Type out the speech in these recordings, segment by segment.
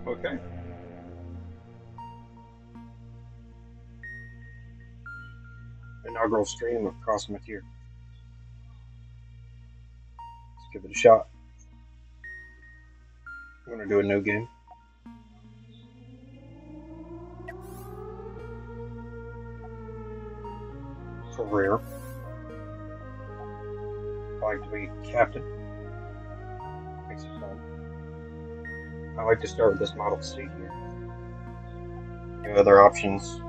Okay. Inaugural stream of Cosmoteer. Let's give it a shot. I'm gonna do a new game. Career. I like to be captain. Makes it fun. I like to start with this Model C here. Give other options.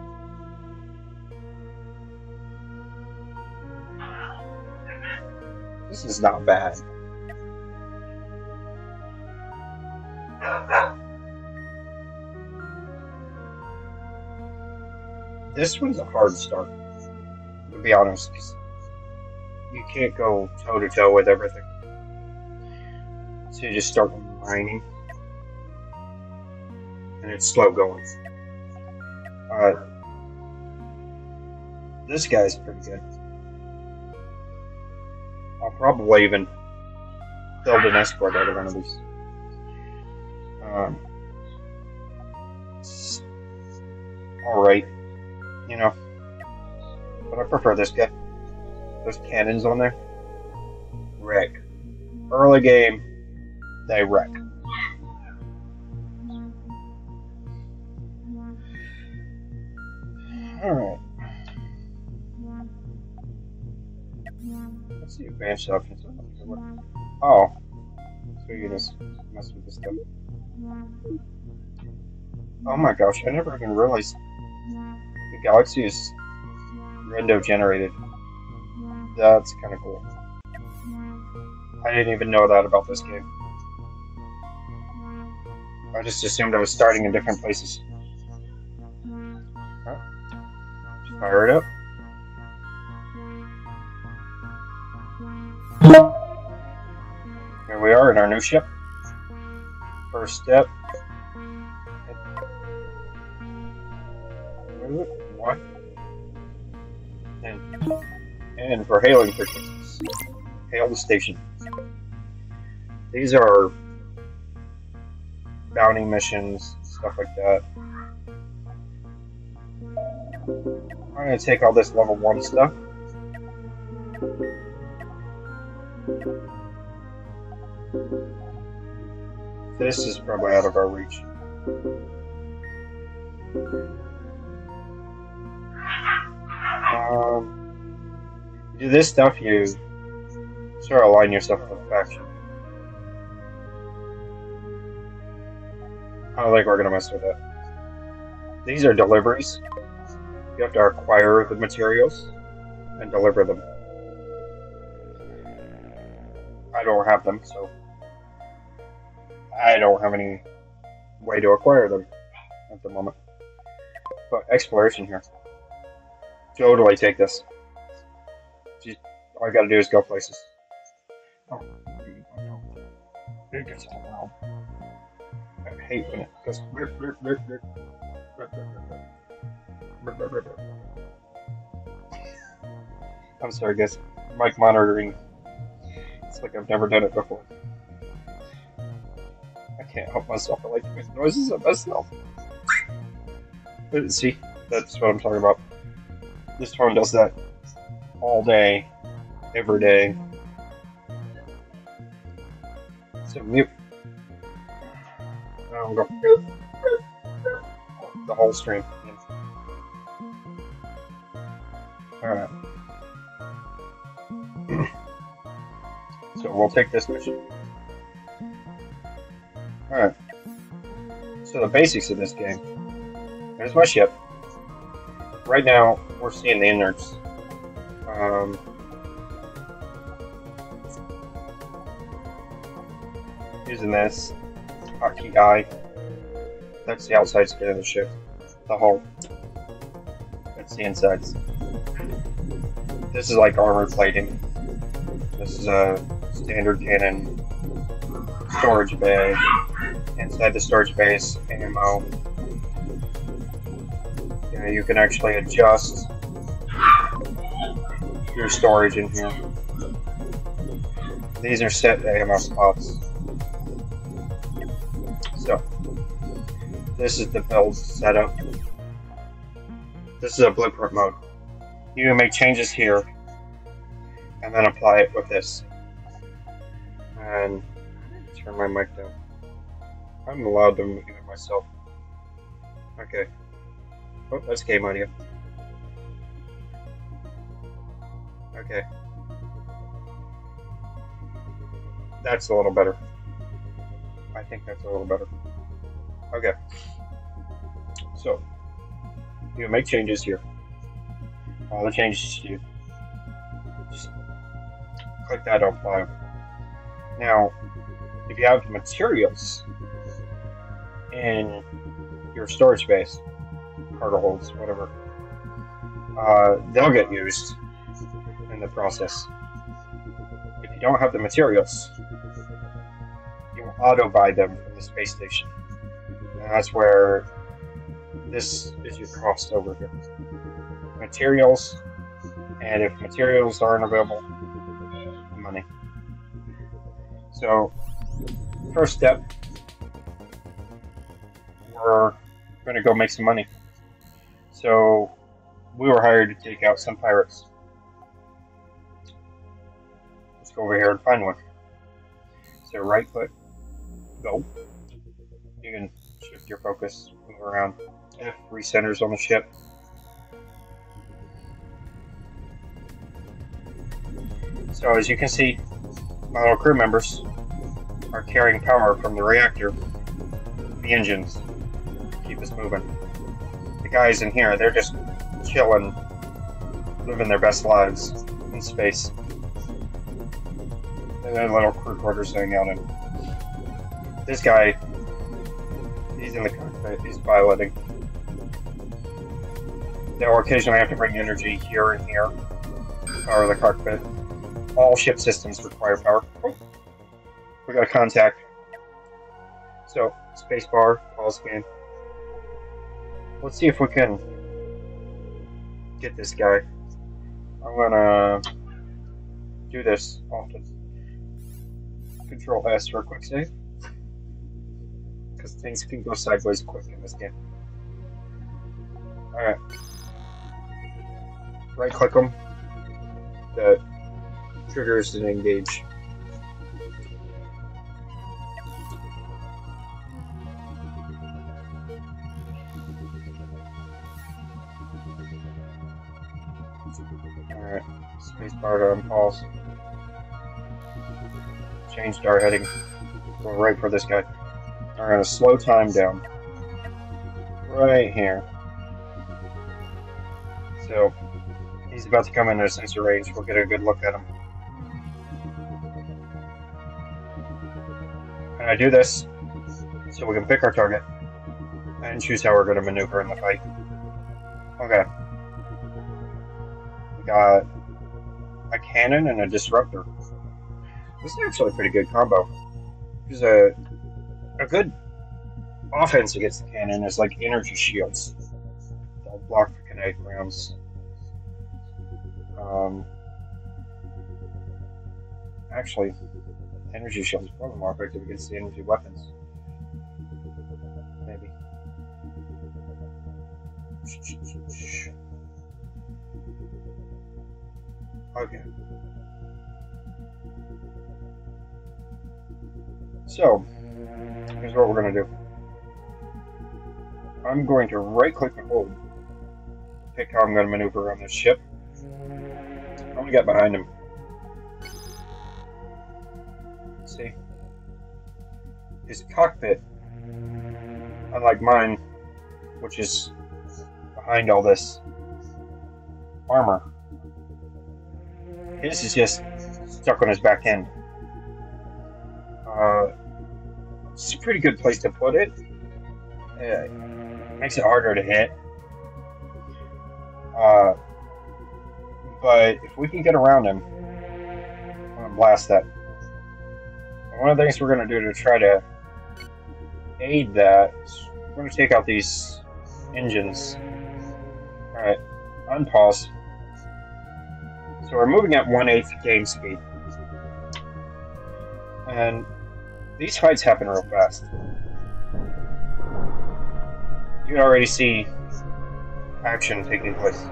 This is not bad. This one's a hard start, to be honest, because you can't go toe to toe with everything. So you just start mining, and it's slow going. This guy's pretty good. I'll probably even build an escort out of one of these. Alright, you know, but I prefer this guy. Those cannons on there, wreck. Early game, they wreck. Alright. What's the advanced options? Oh, so you just mess with this stuff. Oh my gosh, I never even realized the galaxy is rando generated. That's kind of cool. I didn't even know that about this game. I just assumed I was starting in different places. Right. Just fire it up. Here we are in our new ship. First step. What? And for hailing purposes, hail the station. These are bounty missions, stuff like that. I'm going to take all this level 1 stuff. This is probably out of our reach. Do this stuff, you sort of align yourself with a faction. I don't think we're going to mess with it. These are deliveries. You have to acquire the materials and deliver them. I don't have them, so I don't have any way to acquire them at the moment. But exploration here. Totally take this. Just, all I gotta do is go places. Oh, it gets all loud. I hate when it goes. I'm sorry, guys. Mic monitoring. It's like I've never done it before. I can't help myself. I like to make noises at myself. See, that's what I'm talking about. This phone does that all day, every day. So mute. I'll go the whole stream. Alright. So we'll take this mission. Alright. So the basics of this game. There's my ship. Right now, we're seeing the innards. Using this hotkey I. That's the outside skin of the ship. The hull. That's the insides. This is like armor plating. This is a standard cannon storage bay. Inside the storage bay is ammo. You can actually adjust your storage in here. These are set ammo spots. So, This is the build setup. This is a blueprint mode. You can make changes here and then apply it with this. And turn my mic down. I'm allowed to mute it myself. Okay. Oh, that's game audio. Okay. That's a little better. I think that's a little better. Okay. So, you make changes here. All the changes you just click that on apply. Now, if you have materials in your storage space, cargo holds, whatever, they'll get used in the process. If you don't have the materials, you will auto buy them from the space station. And that's where this is your cost over here. Materials, and if materials aren't available, money. So, first step, we're going to go make some money. So, we were hired to take out some pirates. Let's go over here and find one. So, right click, go. You can shift your focus, move around. F recenters on the ship. So, as you can see, my little crew members are carrying power from the reactor, the engines, to keep us moving. The guys in here, they're just chilling, living their best lives in space. And their little crew quarters hang out in. This guy, he's in the cockpit, he's piloting. They'll occasionally have to bring energy here and here to power the cockpit. All ship systems require power. Oh, we got a contact. So, spacebar, pause game. Let's see if we can get this guy. I'm gonna do this often. Control S for a quick save. Because things can go sideways quick in this game. Alright. Right click them. That triggers and engage. Alright, spacebar to unpause. Changed our heading. Go right for this guy. We're gonna slow time down. Right here. So, he's about to come into sensor range. We'll get a good look at him. And I do this so we can pick our target and choose how we're going to maneuver in the fight. Okay. We got a cannon and a disruptor. This is actually a pretty good combo. Because a good offense against the cannon is like energy shields. They'll block the kinetic rounds. Actually, energy shield is probably more effective against the energy weapons. Maybe. Okay. So, here's what we're going to do. I'm going to right click and hold. Pick how I'm going to maneuver on this ship. I'm going to get behind him. See? His cockpit, unlike mine, which is behind all this armor, his is just stuck on his back end. It's a pretty good place to put it. It makes it harder to hit. But if we can get around him, I'm going to blast that. And one of the things we're going to do to try to aid that is we're going to take out these engines. Alright, unpause. So we're moving at 1/8 game speed. And these fights happen real fast. You can already see action taking place.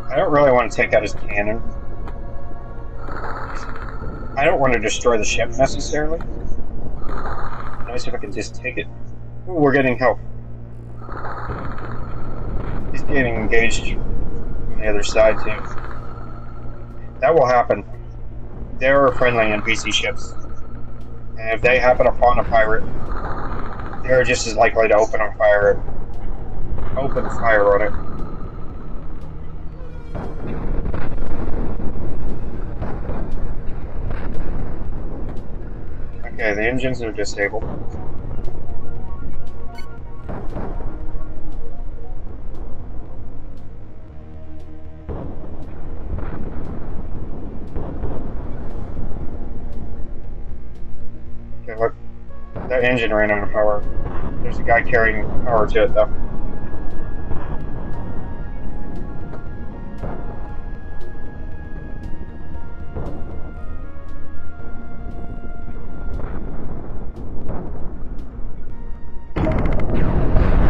I don't really want to take out his cannon. I don't want to destroy the ship necessarily. Nice if I can just take it. Ooh, we're getting help. He's getting engaged from the other side too. That will happen. There are friendly NPC ships. And if they happen upon a pirate, they're just as likely to open fire on it. Okay, the engines are disabled. Okay, look. That engine ran out of power. There's a guy carrying power to it, though.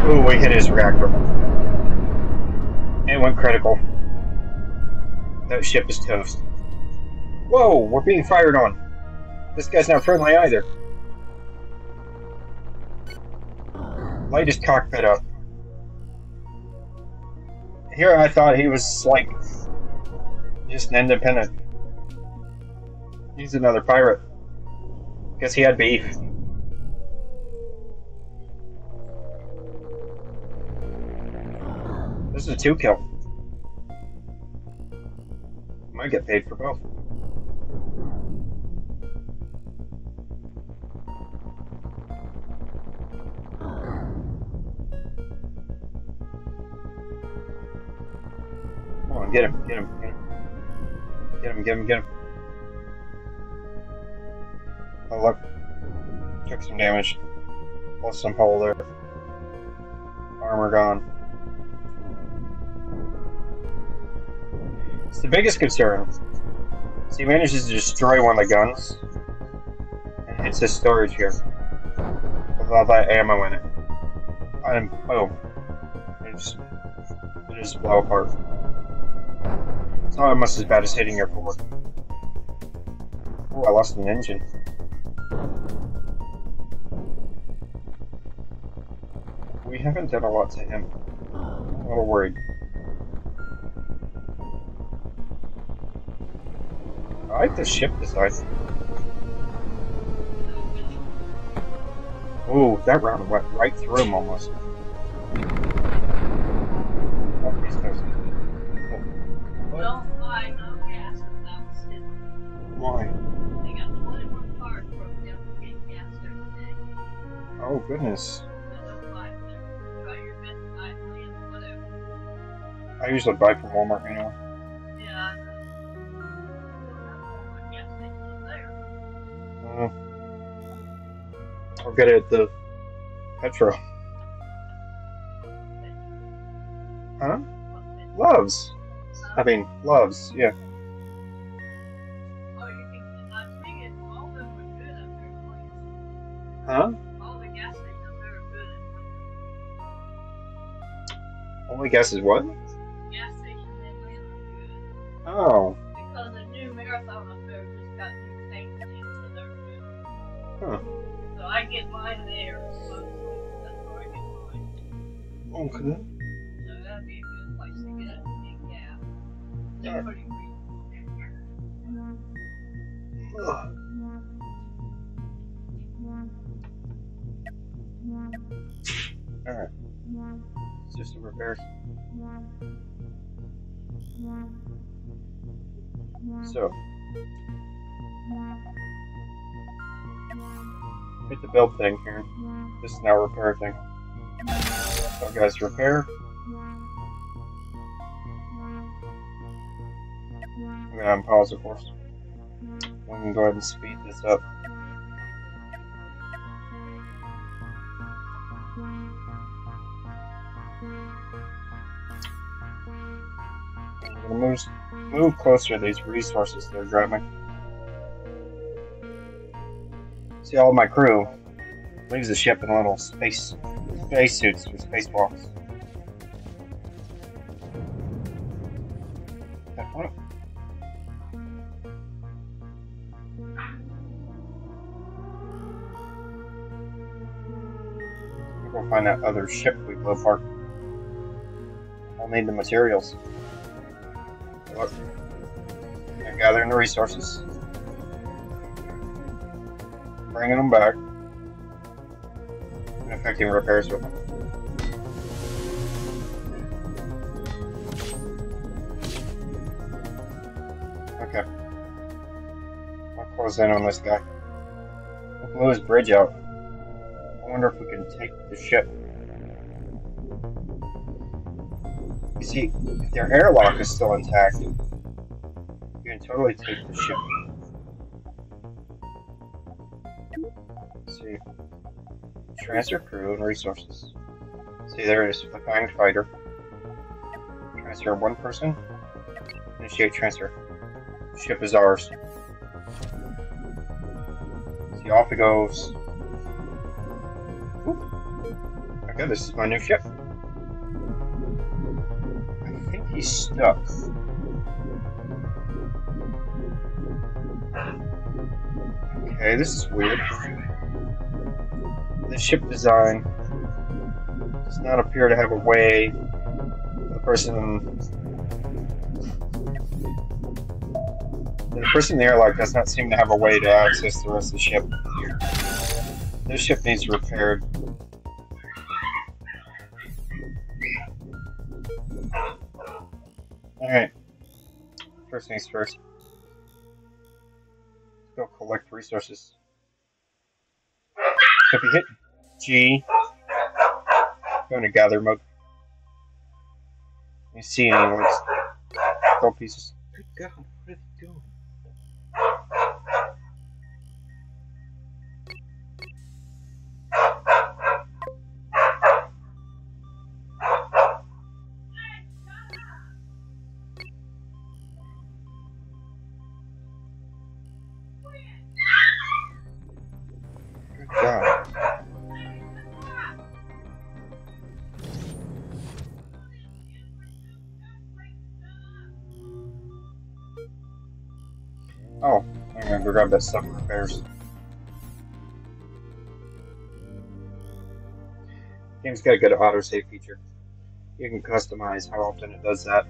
Ooh, we hit his reactor. It went critical. That ship is toast. Whoa, we're being fired on. This guy's not friendly either. Light his cockpit up. Here I thought he was like just an independent. He's another pirate. Guess he had beef. This is a 2-kill. Might get paid for both. Come on, get him, get him, get him. Get him, get him, get him. Oh look. Took some damage. Lost some hull there. Armor gone. It's the biggest concern. So he manages to destroy one of the guns. And hits his storage here. With all that ammo in it. And boom. It just blow apart. It's not almost as bad as hitting your core. Oh, I lost an engine. We haven't done a lot to him. I'm a little worried. I like the ship design. Ooh, that round went right through him almost. Oh, he's toast. Don't buy no gas without sitting. Why? They got 21 cars broke down to get gas every day. Oh, goodness. So don't buy it there. Try your best to buy it land, whatever. I usually buy from Walmart anyway. Yeah, I know. Walmart gas station up there. I'll get it at the Petro. Huh? Loves. I mean, Loves, yeah. Oh, you can, I think it, all of them are good up there. Huh? All the gas stations up there are good at Only guess is what? gas stations in Atlanta are good. Oh. Because the new marathon up there just got new tanks in, so they're good. Huh. So I get mine there, so that's where I get mine. Okay. So that'd be a good place to get a big gas. They're Yeah. pretty reasonable. Ugh. Alright. It's just a repair. So. Hit the build thing here. This is now repair thing. So guys, repair. I'm gonna unpause, of course. We can go ahead and speed this up. I'm gonna move closer to these resources they're grabbing. See, all of my crew leaves the ship in little space suits or spacewalks. What? Go find that other ship we blew apart. I'll need the materials. Look. I'm gathering the resources. Bringing them back. And effecting repairs with them. Okay. I'll close in on this guy. We'll blow his bridge out. I wonder if we can take the ship. You see, if their airlock is still intact, you can totally take the ship. Let's see. Transfer crew and resources. See, there it is. Flying fighter. Transfer one person. Initiate transfer. Ship is ours. See, off it goes. Okay, this is my new ship. I think he's stuck. Okay, this is weird. The ship design does not appear to have a way for the person in the airlock does not seem to have a way to access the rest of the ship. This ship needs repaired. Alright. First things first. Let's go collect resources. So if you hit G, go into gather mode. You see any like gold pieces. Good God, what are they doing? God. Oh, I'm gonna go grab that stuff for repairs. Game's got a good autosave feature. You can customize how often it does that.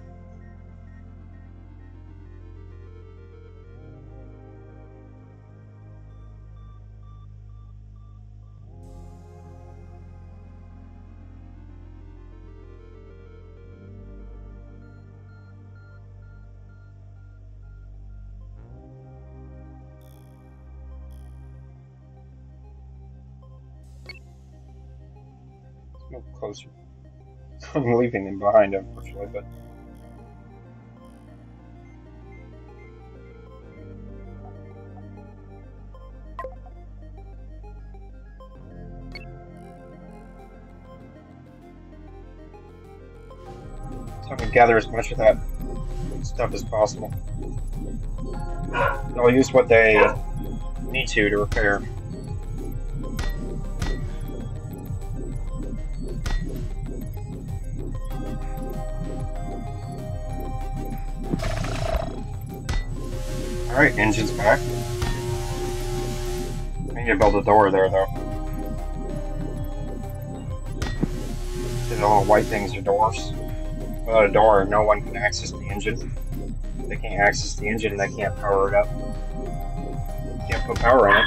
Move closer. I'm leaving him behind, unfortunately, but so I'm gonna gather as much of that stuff as possible. I'll use what they need to repair. Alright, engine's back. I need to build a door there, though. See, the little white things are doors. Without a door, no one can access the engine. If they can't access the engine, they can't power it up. Can't put power on it.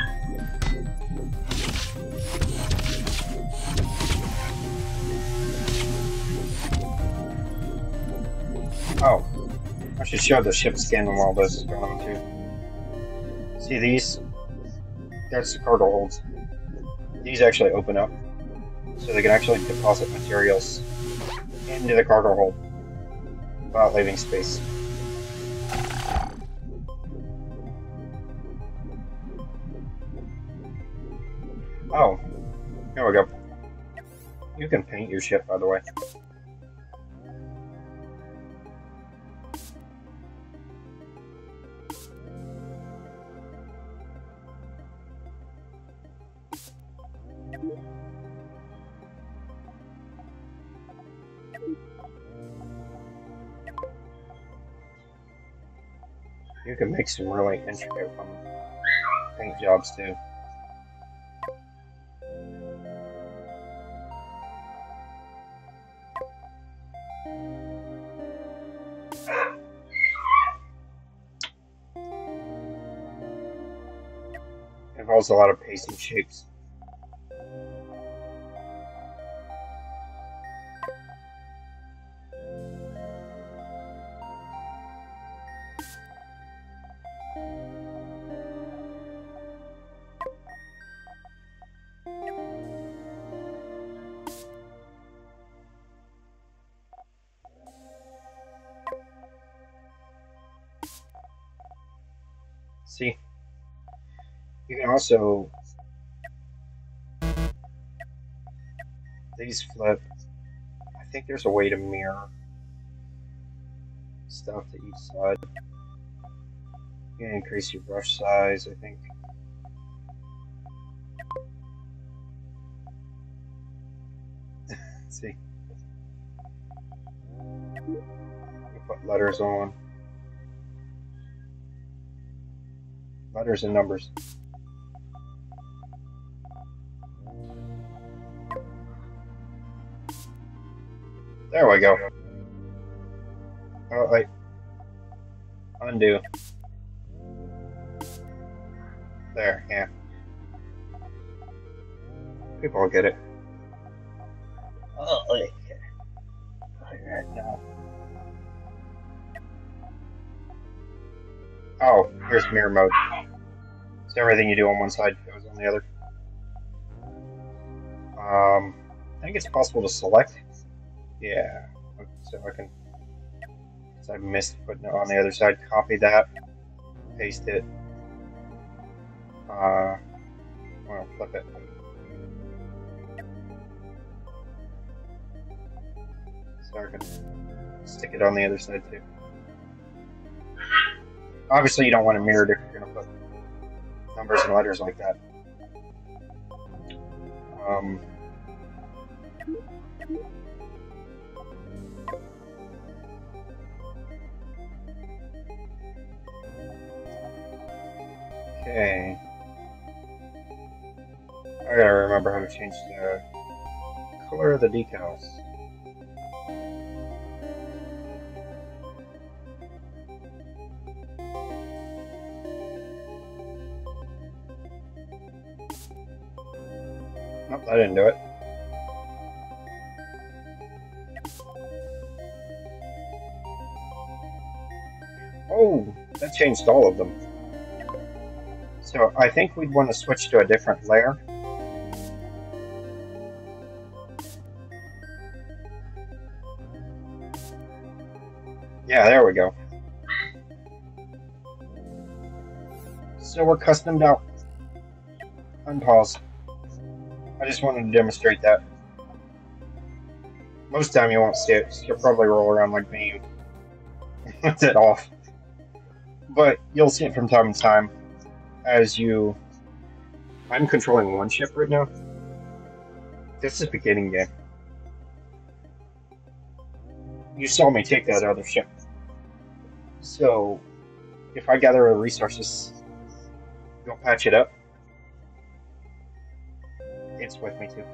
Oh. I should show the ship scan while this is going on, too. See these? That's the cargo holds. These actually open up, so they can actually deposit materials into the cargo hold without leaving space. Oh, here we go. You can paint your ship, by the way. You can make some really intricate paint jobs too. It involves a lot of pasting shapes. See, you can also, these flip. I think there's a way to mirror stuff to each side. You can increase your brush size, I think. See, you put letters on. Letters and numbers. There we go. Oh, wait. Undo. There, yeah. People will get it. Oh, okay. Right now. Oh, here's mirror mode. So everything you do on one side goes on the other. I think it's possible to select. Yeah. So I can. So I missed putting it on the other side. Copy that. Paste it. Well, flip it. So I can stick it on the other side too. Obviously, you don't want to mirror it if you're going to put numbers and letters like that. Okay. I gotta remember how to change the color of the decals. Nope, I didn't do it. Oh, that changed all of them. So I think we'd want to switch to a different layer. Yeah, there we go. So we're customed out. Unpause. I just wanted to demonstrate that. Most of the time you won't see it, so you'll probably roll around like me with it off. But you'll see it from time to time as you... I'm controlling one ship right now. This is beginning game. You saw me take that other ship. So, if I gather the resources, you'll patch it up. It's with me too.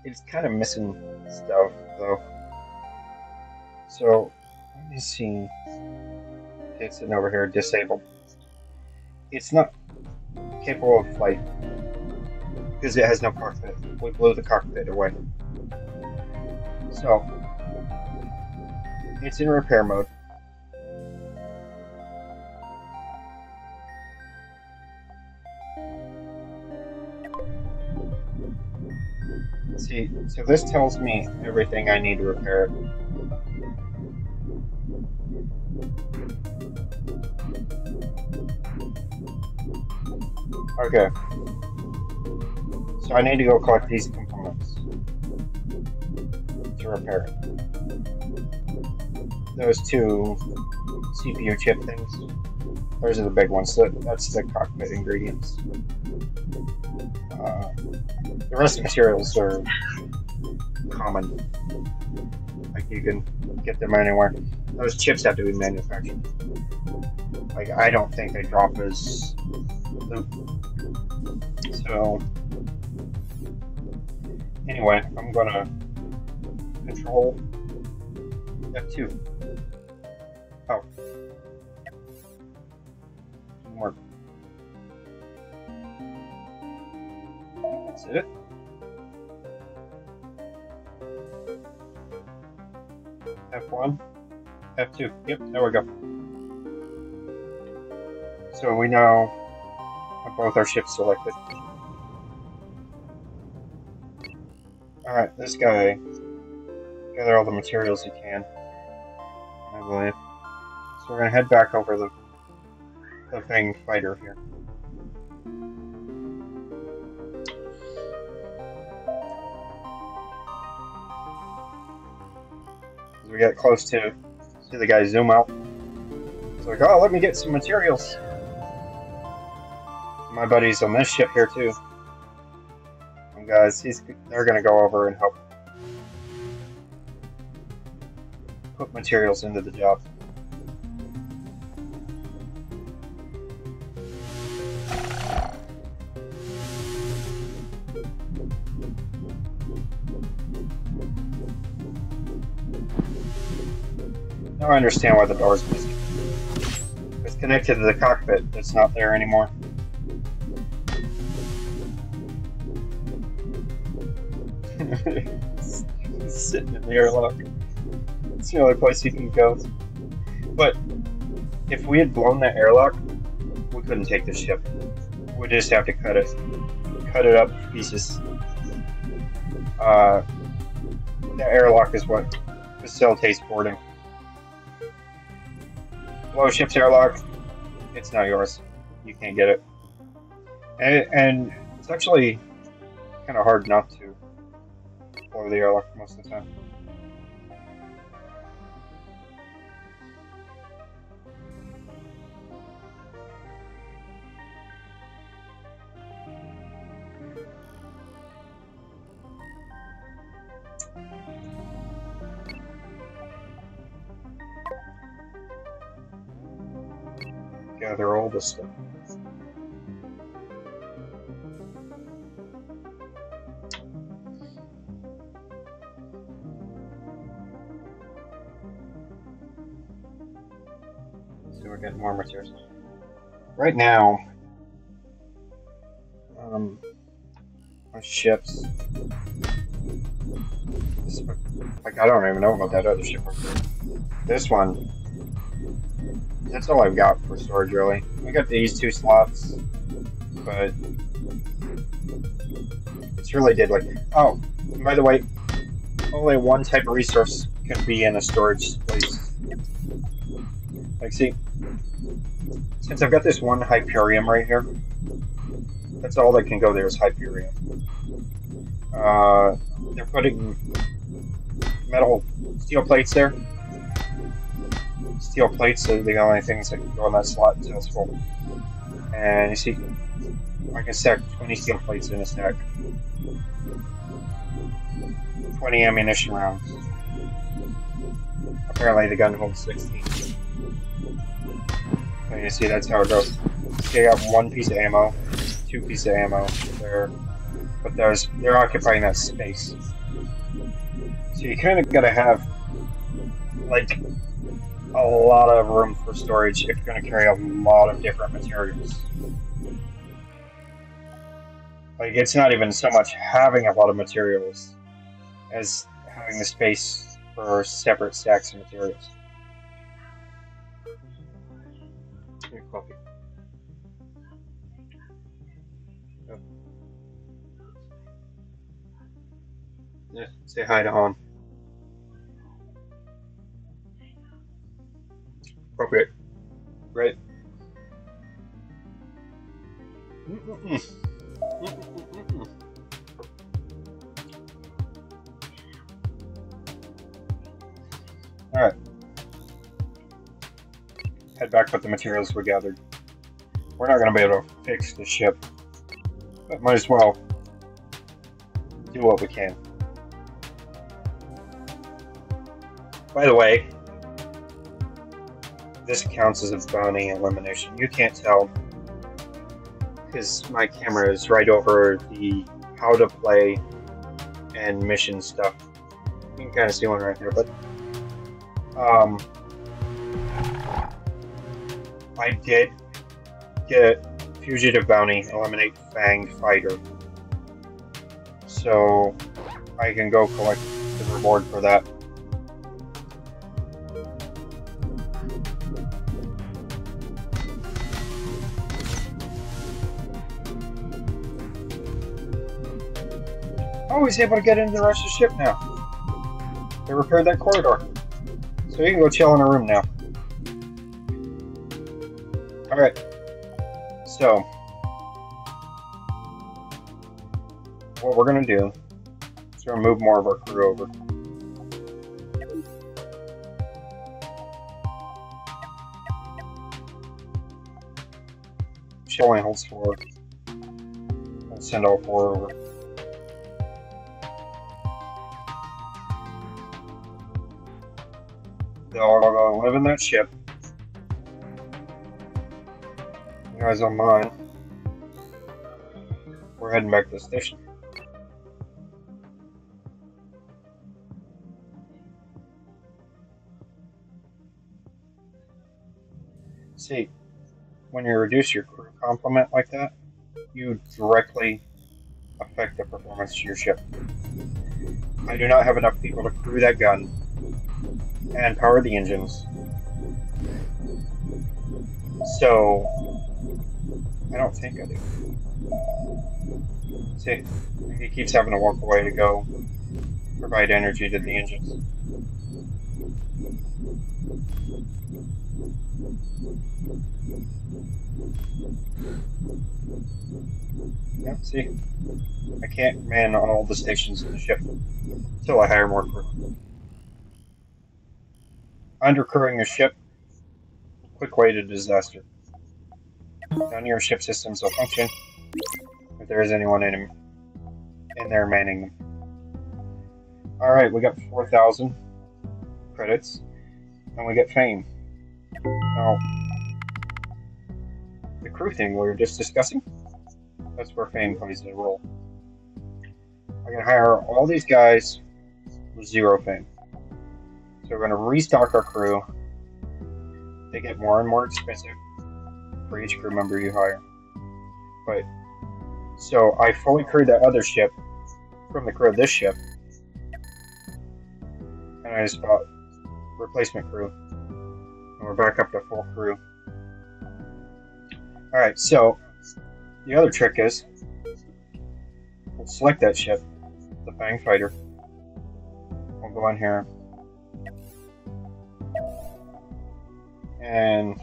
It's kind of missing stuff though. So let me see. It's sitting over here, disabled. It's not capable of flight because it has no cockpit. We blew the cockpit away. So it's in repair mode. See, so this tells me everything I need to repair it. Okay. So I need to go collect these components to repair it. Those two CPU chip things. Those are the big ones. So that's the cockpit ingredients. The rest of the materials are common. Like you can get them anywhere. those chips have to be manufactured. Like, I don't think they drop as loot. So, anyway, I'm gonna control F2. Oh. More. That's it. F1, F2. Yep, there we go. So we now have both our ships selected. Alright, this guy, gather all the materials he can, I believe. So we're going to head back over the Fang fighter here. As we get close to see the guy zoom out. It's like, oh, let me get some materials. My buddy's on this ship here too. And guys, they're going to go over and help put materials into the job. Now I understand why the door's missing. It's connected to the cockpit, it's not there anymore. He's sitting in the airlock. It's the only place he can go. But if we had blown that airlock, we couldn't take the ship. We'd just have to cut it up to pieces. The airlock is what facilitates boarding. Blow a ship's airlock, it's not yours. You can't get it. And it's actually kind of hard not to blow the airlock most of the time. Gather all the stuff. So we're getting more materials. Right now, our ships. Like, I don't even know about that other ship. This one. That's all I've got for storage, really. I got these 2 slots, but it's really diddly. Oh, and by the way, only one type of resource can be in a storage place. Like, see, since I've got this one Hyperium right here, that's all that can go there is Hyperium. They're putting steel plates there. Steel plates are the only things that can go in that slot until it's full. And you see, I can stack 20 steel plates in a stack. 20 ammunition rounds. Apparently the gun holds 16. And you see, that's how it goes. They got 1 piece of ammo, 2 pieces of ammo there, but they're occupying that space. So you kind of gotta have, like, a lot of room for storage if you're going to carry a lot of different materials. Like, it's not even so much having a lot of materials as having the space for separate stacks of materials. Your coffee. Yep. Yeah, say hi to Han. Appropriate. Great. Alright. Head back with the materials we gathered. We're not going to be able to fix the ship, but might as well do what we can. By the way, this counts as a bounty elimination. You can't tell because my camera is right over the how to play and mission stuff. You can kind of see one right there, but I did get Fugitive Bounty, eliminate Fanged Fighter. So I can go collect the reward for that. Oh, he's able to get into the rest of the ship now. They repaired that corridor. So you can go chill in a room now. Alright. So, what we're going to do is we're going to move more of our crew over. She only holds 4. We'll send all 4 over. They'll all go live in that ship. You guys don't mind. We're heading back to the station. See, when you reduce your crew complement like that, you directly affect the performance of your ship. I do not have enough people to crew that gun and power the engines. So, I don't think I do. See, he keeps having to walk away to go provide energy to the engines. Yeah, see, I can't man all the stations in the ship until I hire more crew. Undercrewing a ship, quick way to disaster. None of your ship systems will function if there is anyone in there manning them. Alright, we got 4,000 credits, and we get fame. Now, the crew thing we were just discussing, that's where fame plays a role. I can hire all these guys with 0 fame. So we're going to restock our crew. They get more and more expensive for each crew member you hire. But so I fully crewed that other ship from the crew of this ship, and I just bought replacement crew, and we're back up to full crew. Alright, so the other trick is we'll select that ship, the Fang Fighter. We'll go in here and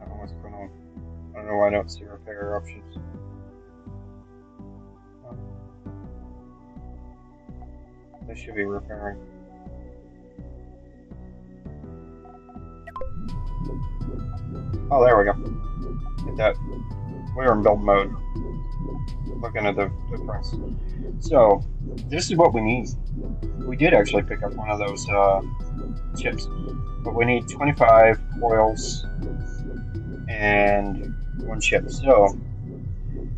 I don't know what's going on. I don't know why I don't see repair options. They should be repairing. Oh, there we go. Get that. We were in build mode. Looking at the difference. So, this is what we need. We did actually pick up one of those chips, but we need 25 coils and 1 chip. So,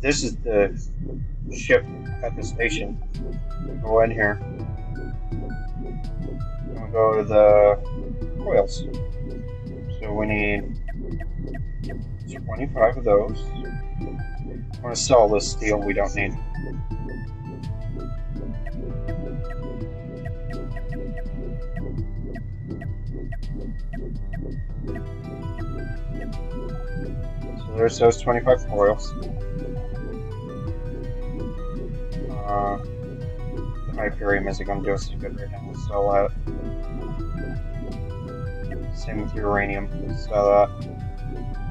this is the ship at the station. We go in here and we go to the coils. So we need 25 of those. I'm going to sell this steel we don't need. So there's those 25 coils. The Hyperium isn't going to do us any good right now. We'll sell that. Same with uranium. We'll sell that.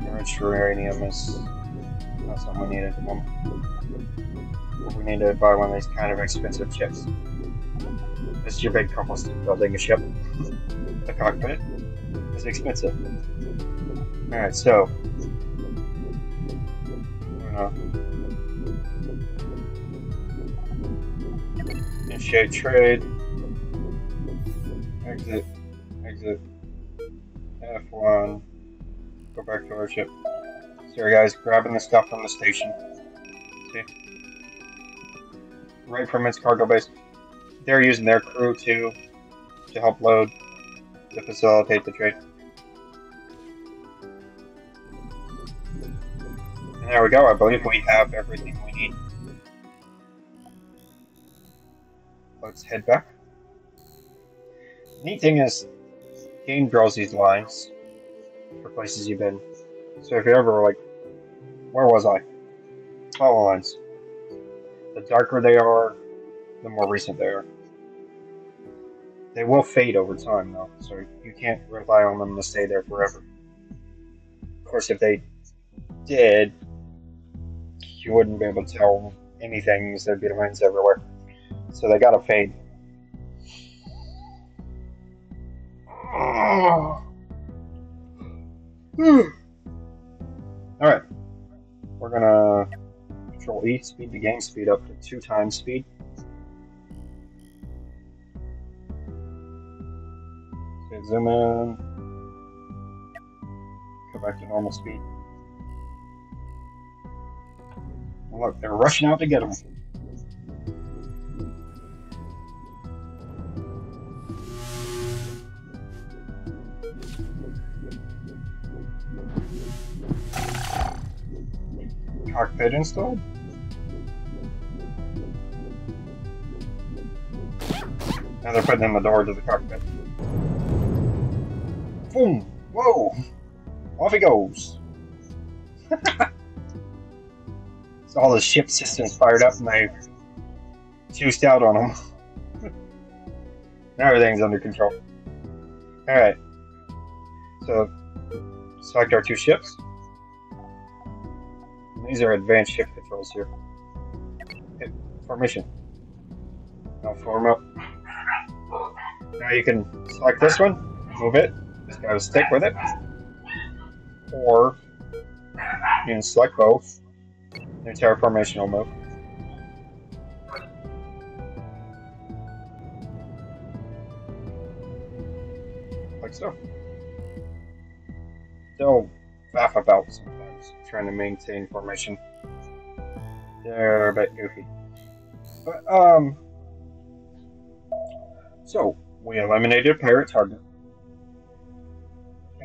Enriched uranium is not something we need at the moment. But we need to buy one of these kind of expensive chips. This is your big cost of building a ship. The cockpit is expensive. Alright, so I'm gonna initiate trade. Exit Exit. F1. Go back to our ship. Sorry guys, grabbing the stuff from the station. See? Right from its cargo base. They're using their crew too to help load, to facilitate the trade. And there we go, I believe we have everything we need. Let's head back. Neat thing is, game draws these lines for places you've been. So if you ever were like, where was I? Follow lines. The darker they are, the more recent they are. They will fade over time though, so you can't rely on them to stay there forever. Of course, if they did, you wouldn't be able to tell anything, there'd be lines everywhere. So they gotta fade. Alright. We're gonna Control E, speed the game speed up to 2 times speed. Okay, zoom in. Go back to normal speed. Look, they're rushing out to get them. Cockpit installed. Now they're putting in the door to the cockpit. Boom! Whoa! Off he goes. So all the ship systems fired up and they juiced out on them. Now everything's under control. Alright. So, select our 2 ships. These are advanced ship controls here. Hit formation. Now form up. Now you can select this one, move it, just gotta stick with it. Or you can select both. The entire formation will move. Like so. They'll faff about sometimes, trying to maintain formation. They're a bit goofy. But, so, we eliminated a pirate target.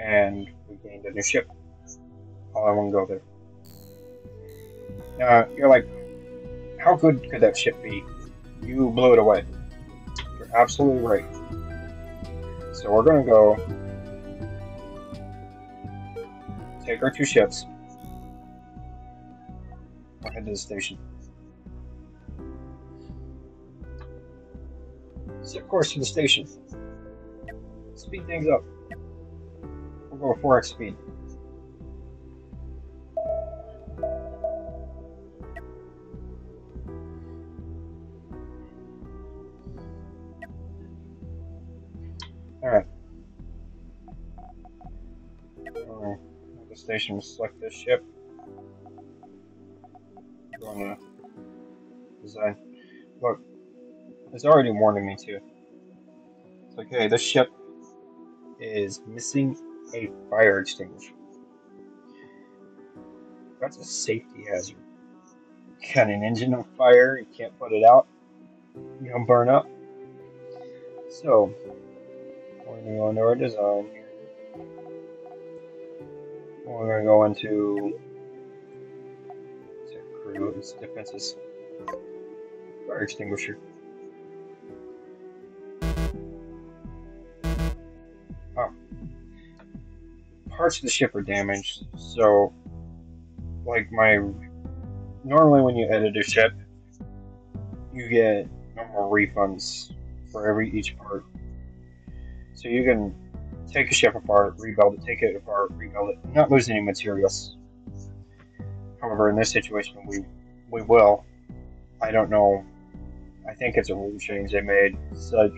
And we gained a new ship. All in one go there. You're like, how good could that ship be? You blew it away. You're absolutely right. So we're gonna go take our 2 ships. We'll head to the station. Set course to the station. Speed things up. We'll go 4x speed. Alright. The station will select this ship. Go on the design. Look, it's already warning me too. It's like, hey, this ship is missing a fire extinguisher. That's a safety hazard. You got an engine on fire, you can't put it out, you'll burn up. So, we're going to go into our design here. We're going to go into crew, its defenses, fire extinguisher. Oh. Parts of the ship are damaged, so like normally when you edit a ship, you get normal refunds for each part. So you can take a ship apart, rebuild it, take it apart, rebuild it, not lose any materials. However, in this situation, we will. I don't know. I think it's a rule change they made. It's like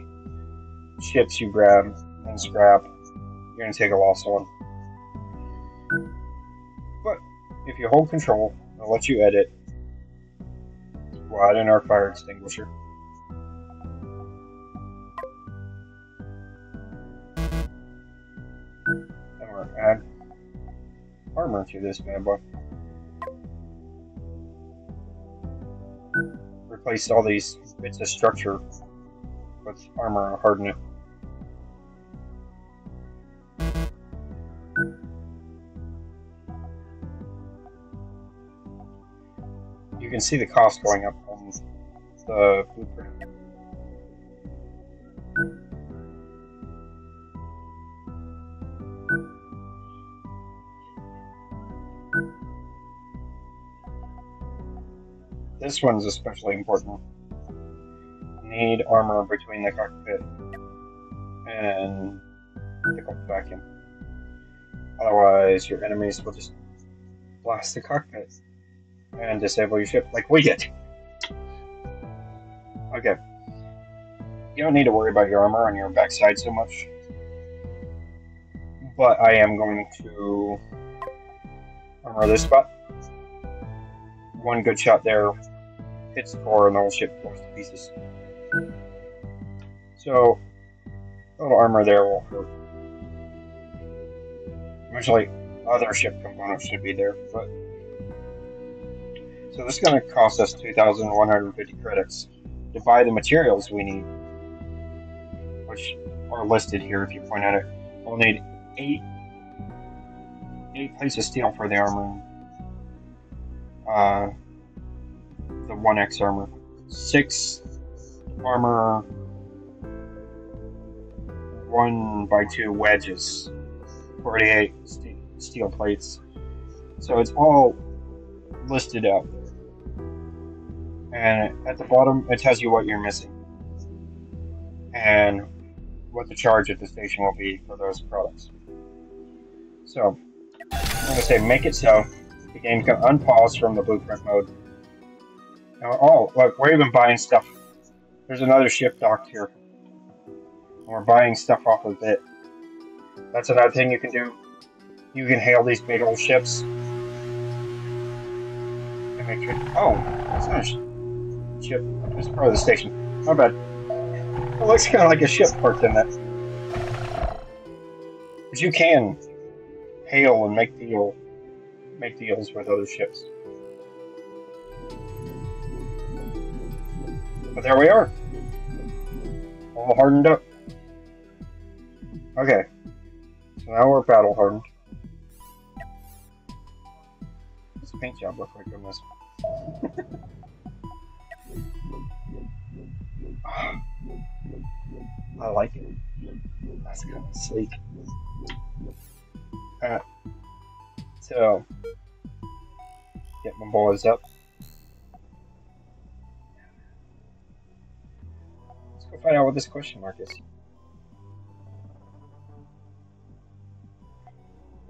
ships you grab and scrap, you're going to take a loss on. But if you hold control, it'll let you edit. We'll add in our fire extinguisher. add armor to this bad boy. Replace all these bits of structure with armor and harden it. You can see the cost going up on the blueprint. This one's especially important. Need armor between the cockpit and the vacuum. Otherwise, your enemies will just blast the cockpit and disable your ship like we did. Okay. You don't need to worry about your armor on your backside so much. But I am going to armor this spot. One good shot there hits the core and the whole ship falls to pieces. So, a little armor there will hurt. Eventually, other ship components should be there, but... So this is going to cost us 2,150 credits to buy the materials we need, which are listed here if you point at it. We'll need 8 plates of steel for the armor. The 1X armor. 6 armor 1x2 wedges. 48 steel plates. So it's all listed out. And at the bottom it tells you what you're missing. And what the charge at the station will be for those products. So, I'm going to say make it so the game can unpause from the blueprint mode. Now, oh, look, we're even buying stuff. There's another ship docked here. And we're buying stuff off of it. That's another thing you can do. You can hail these big old ships. And make sure. Oh, it's not a ship. It's part of the station. My bad. It looks kind of like a ship parked in that. But you can hail and make deals with other ships. But there we are. All hardened up. Okay. So now we're battle hardened. What's the paint job look like on this? I like it. That's kind of sleek. So, get my boys up. Let's go find out what this question mark is.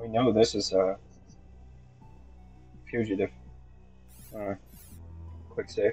We know this is a fugitive. Quick save.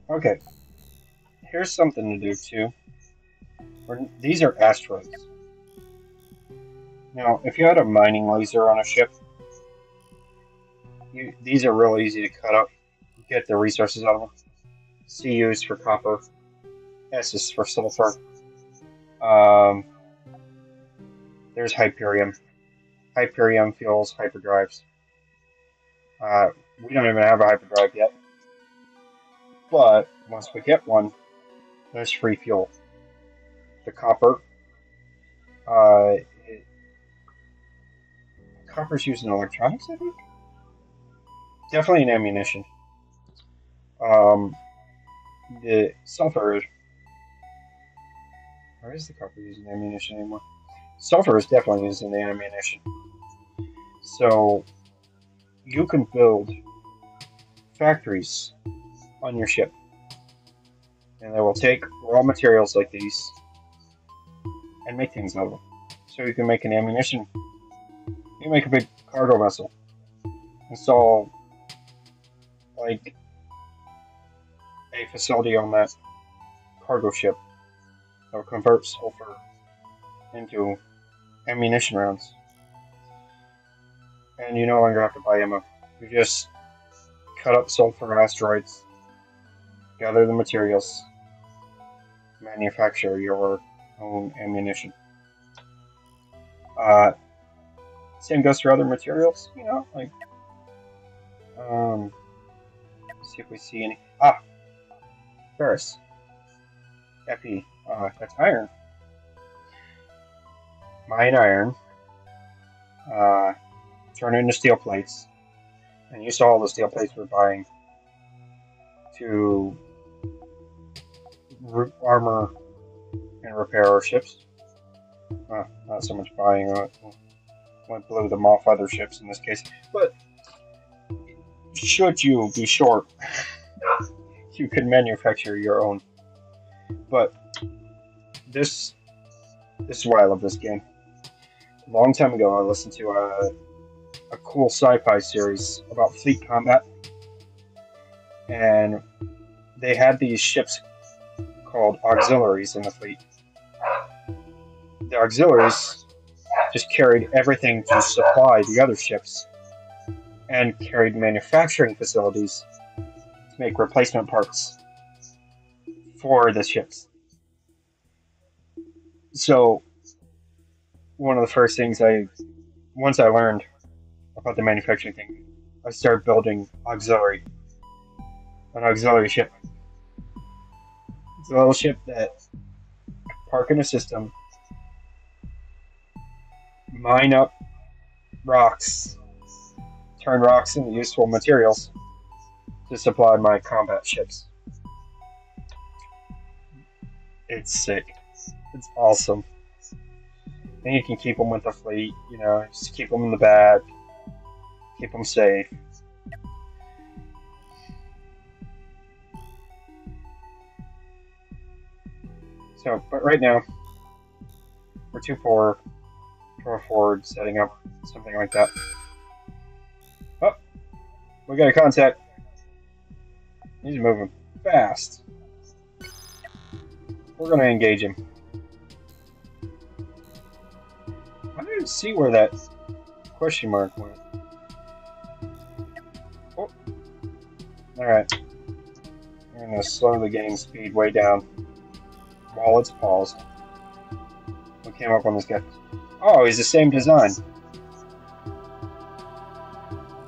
Okay, here's something to do too. These are asteroids. Now, if you had a mining laser on a ship, these are real easy to cut up, get the resources out of them. CU's for copper, S is for sulfur. There's Hyperium. Hyperium fuels hyperdrives. We don't even have a hyperdrive yet. But once we get one, there's free fuel. The copper. Copper's used in electronics, I think? Definitely in ammunition. The sulfur is... Or is the copper used in ammunition anymore? Sulfur is definitely used in the ammunition. So, you can build factories on your ship. And they will take raw materials like these and make things out of them. So you can make an ammunition You make a big cargo vessel. Install like a facility on that cargo ship that will convert sulfur into ammunition rounds. And you no longer have to buy ammo. You just cut up sulfur asteroids, gather the materials, manufacture your own ammunition. Same goes for other materials, you know, like, let's see if we see any. Ferrous. Fe. That's iron. Mine iron. Turn it into steel plates. And you saw all the steel plates we're buying to armor and repair our ships. Not so much buying, went blew them off other ships in this case. But should you be short, you can manufacture your own. But this is why I love this game. A long time ago, I listened to a cool sci-fi series about fleet combat, and they had these ships called auxiliaries in the fleet. The auxiliaries just carried everything to supply the other ships and carried manufacturing facilities to make replacement parts for the ships. So one of the first things once I learned about the manufacturing thing, I started building an auxiliary ship. It's a little ship that park in a system, mine up rocks, turn rocks into useful materials to supply my combat ships. It's sick. It's awesome. And you can keep them with the fleet, you know, just keep them in the bag, keep them safe. So, but right now, we're too poor to afford setting up something like that. Oh, we got a contact. He's moving fast. We're going to engage him. I didn't see where that question mark went. Oh. Alright. I'm going to slow the game speed way down while it's paused. What came up on this guy? Oh, he's the same design.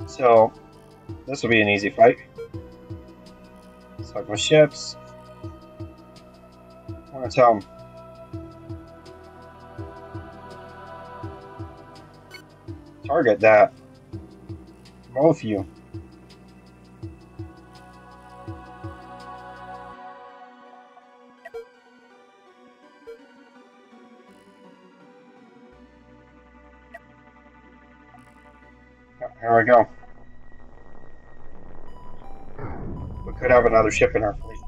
So, this will be an easy fight. Select my ships. I'm going to tell him. Target that. Both of you. Here we go. We could have another ship in our fleet.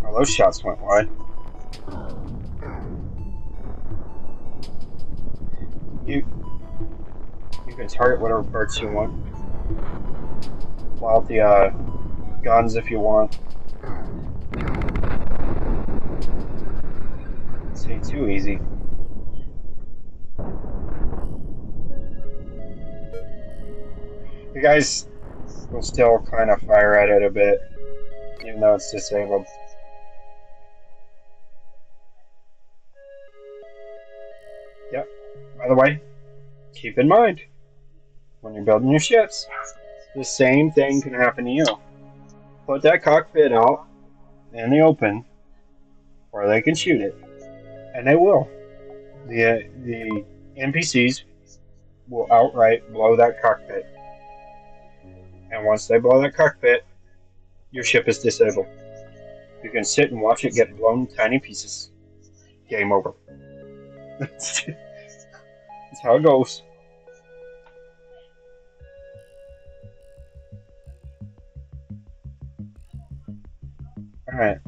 Well, those shots went wide. You can target whatever parts you want. Blow out the guns if you want. This ain't too easy. You guys will still kind of fire at it a bit, even though it's disabled. Yep. By the way, keep in mind, when you're building your ships, the same thing can happen to you. Put that cockpit out in the open, where they can shoot it, and they will. The NPCs will outright blow that cockpit. And once they blow that cockpit, your ship is disabled. You can sit and watch it get blown to tiny pieces. Game over. That's how it goes. Alright.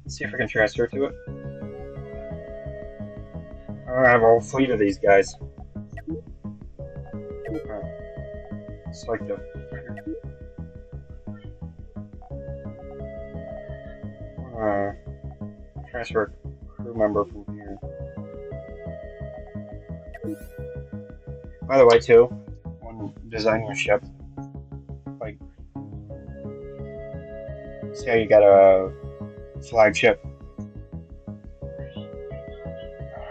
Let's see if I can transfer to it. I have a whole fleet of these guys. Select the transfer a crew member from here. By the way, too, when designing a ship, like, say you got a flagship.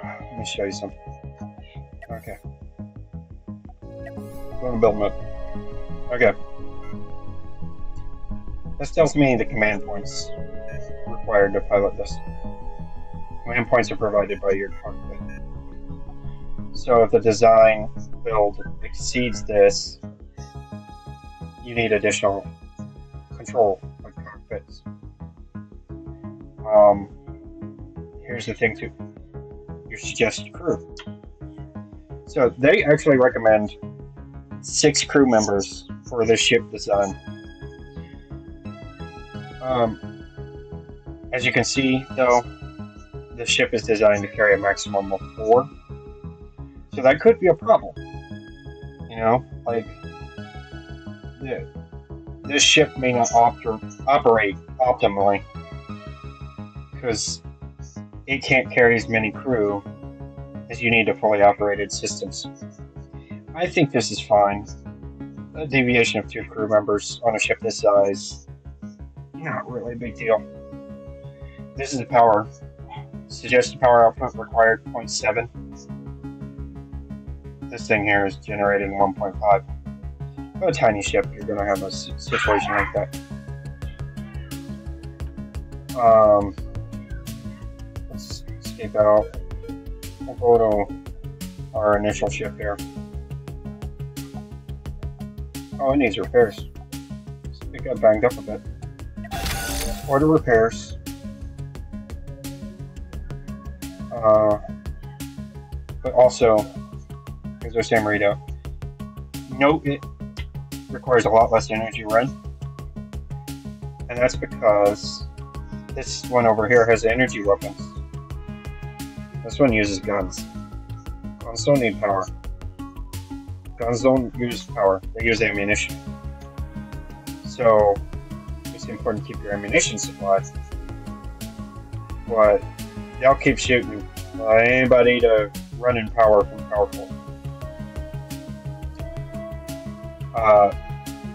Let me show you something. Okay. I'm going to build mode. Okay. This tells me the command points required to pilot this. Command points are provided by your cockpit. So if the design build exceeds this, you need additional control, like cockpits. Here's the thing too. Your suggested crew. So they actually recommend 6 crew members for this ship design. As you can see, though, the ship is designed to carry a maximum of 4. So that could be a problem. You know, like, this ship may not operate optimally because it can't carry as many crew as you need to fully operated systems. I think this is fine. A deviation of 2 crew members on a ship this size, not really a big deal. This is the power. Suggested power output required 0.7. This thing here is generating 1.5. For a tiny ship, you're going to have a situation like that. Let's escape out. We'll go to our initial ship here. Oh, it needs repairs. It got banged up a bit. Order repairs. But also, here's our same readout. Note it requires a lot less energy run. And that's because this one over here has energy weapons. This one uses guns. Guns don't need power. Guns don't use power, they use ammunition. So, it's important to keep your ammunition supplied. But they'll keep shooting anybody to run in power from powerful.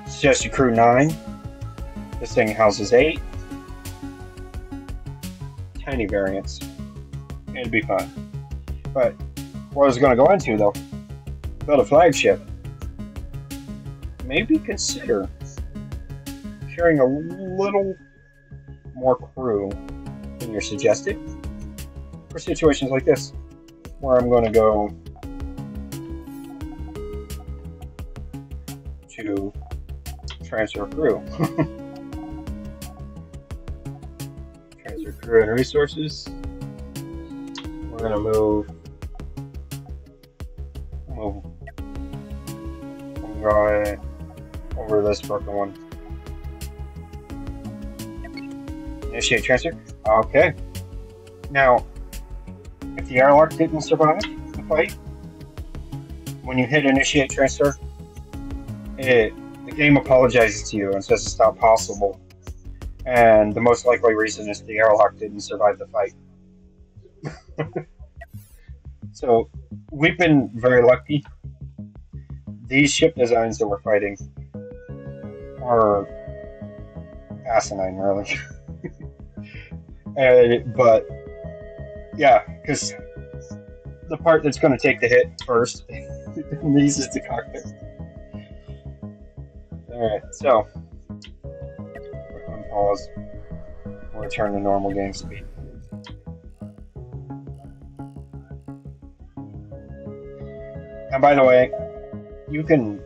Suggested crew 9. This thing houses 8. Tiny variants. It'd be fine. But what I was going to go into though, build a flagship. Maybe consider carrying a little more crew than you're suggested for situations like this, where I'm going to go to transfer crew. Transfer crew and resources. We're going to move one guy over this broken one. Initiate transfer. Okay. Now, if the airlock didn't survive the fight, when you hit initiate transfer, the game apologizes to you and says it's not possible. And the most likely reason is the airlock didn't survive the fight. So, we've been very lucky. These ship designs that we're fighting are asinine, really. But, yeah, because the part that's going to take the hit first uses the cockpit. Alright, so, unpause. We'll return to normal game speed. And by the way, you can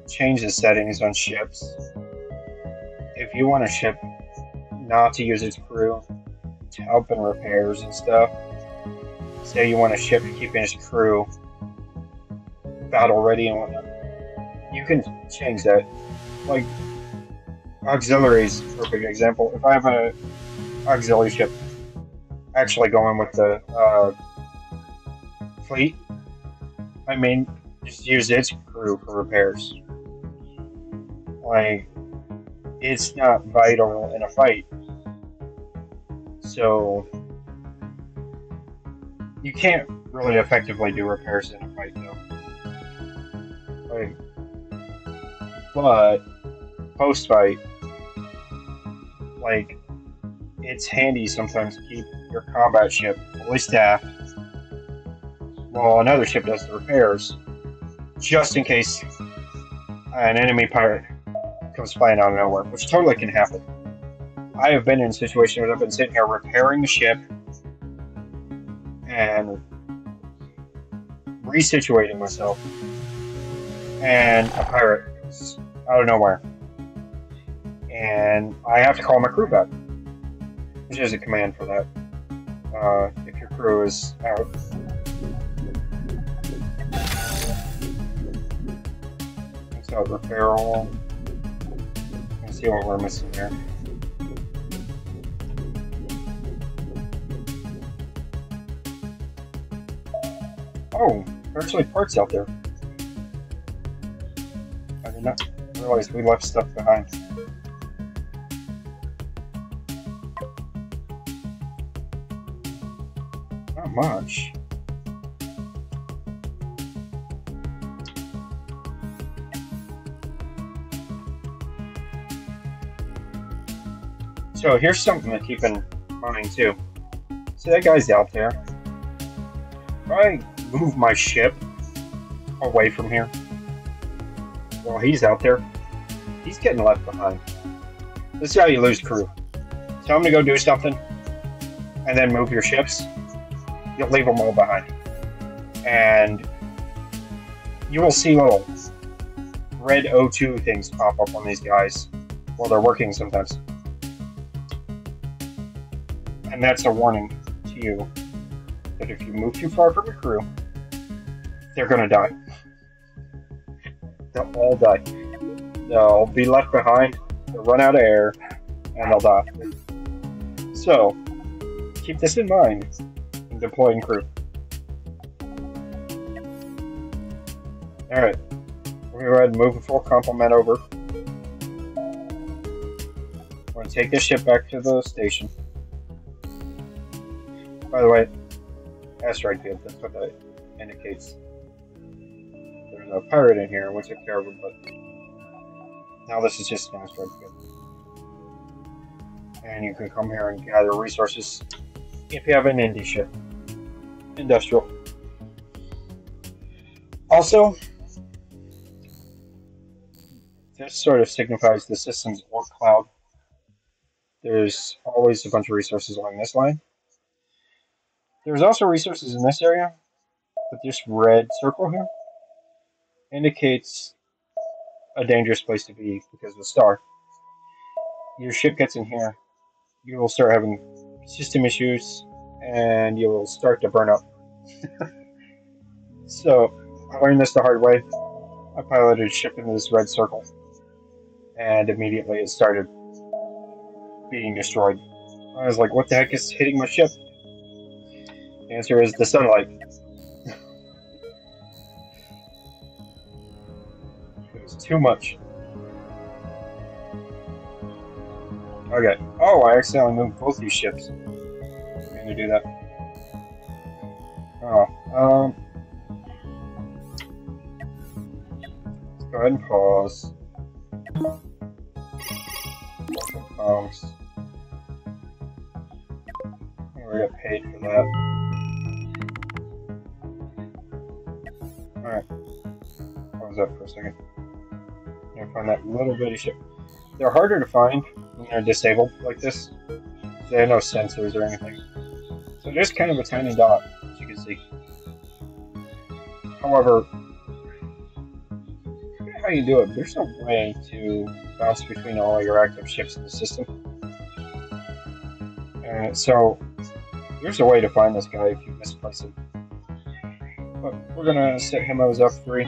change the settings on ships. If you want a ship not to use its crew to help in repairs and stuff, say you want a ship keeping its crew battle ready and whatnot, you can change that. Like, Auxiliaries, perfect example. If I have an auxiliary ship actually going with the fleet, I mean, just use its crew for repairs. Like, it's not vital in a fight. So, you can't really effectively do repairs in a fight, though. Like, but, post-fight, like, it's handy sometimes to keep your combat ship fully staffed while another ship does the repairs, just in case an enemy pirate comes flying out of nowhere, which totally can happen. I have been in situations where I've been sitting here repairing the ship and resituating myself, and a pirate comes out of nowhere, and I have to call my crew back. There's a command for that. If your crew is out. Let's go repair all. Let's see what we're missing here. Oh, there's actually parts out there. I did not realize we left stuff behind. Not much. So here's something to keep in mind too. See that guy's out there. If I move my ship away from here while he's out there, he's getting left behind. This is how you lose crew. Tell him to go do something and then move your ships. You'll leave them all behind. And you will see little red O2 things pop up on these guys while they're working sometimes. And that's a warning to you that if you move too far from your crew, they're gonna die. They'll all die. They'll be left behind, they'll run out of air, and they'll die. So, keep this in mind when deploying crew. Alright, we're gonna go ahead and move a full complement over. We're gonna take this ship back to the station. By the way, asteroid field, that's what that indicates. There's a pirate in here, we took care of him, but now this is just an asteroid field. And you can come here and gather resources if you have an indie ship. Industrial. Also, this sort of signifies the system's work cloud. There's always a bunch of resources along this line. There's also resources in this area, but this red circle here indicates a dangerous place to be because of the star. Your ship gets in here, you will start having system issues, and you will start to burn up. So, I learned this the hard way. I piloted a ship into this red circle, and immediately it started being destroyed. I was like, what the heck is hitting my ship? The answer is the sunlight. It was too much. Okay. Oh, I accidentally moved both these ships. I'm going to do that. Oh, let's go ahead and pause. Pause. We got paid for that. Alright. Pause that for a second. I'm gonna find that little bitty ship. They're harder to find when they're disabled like this. They have no sensors or anything. So just kind of a tiny dot, as you can see. However, I forget how you do it. There's no way to bounce between all your active ships in the system. So there's a way to find this guy if you misplace him. But we're gonna set him as F3.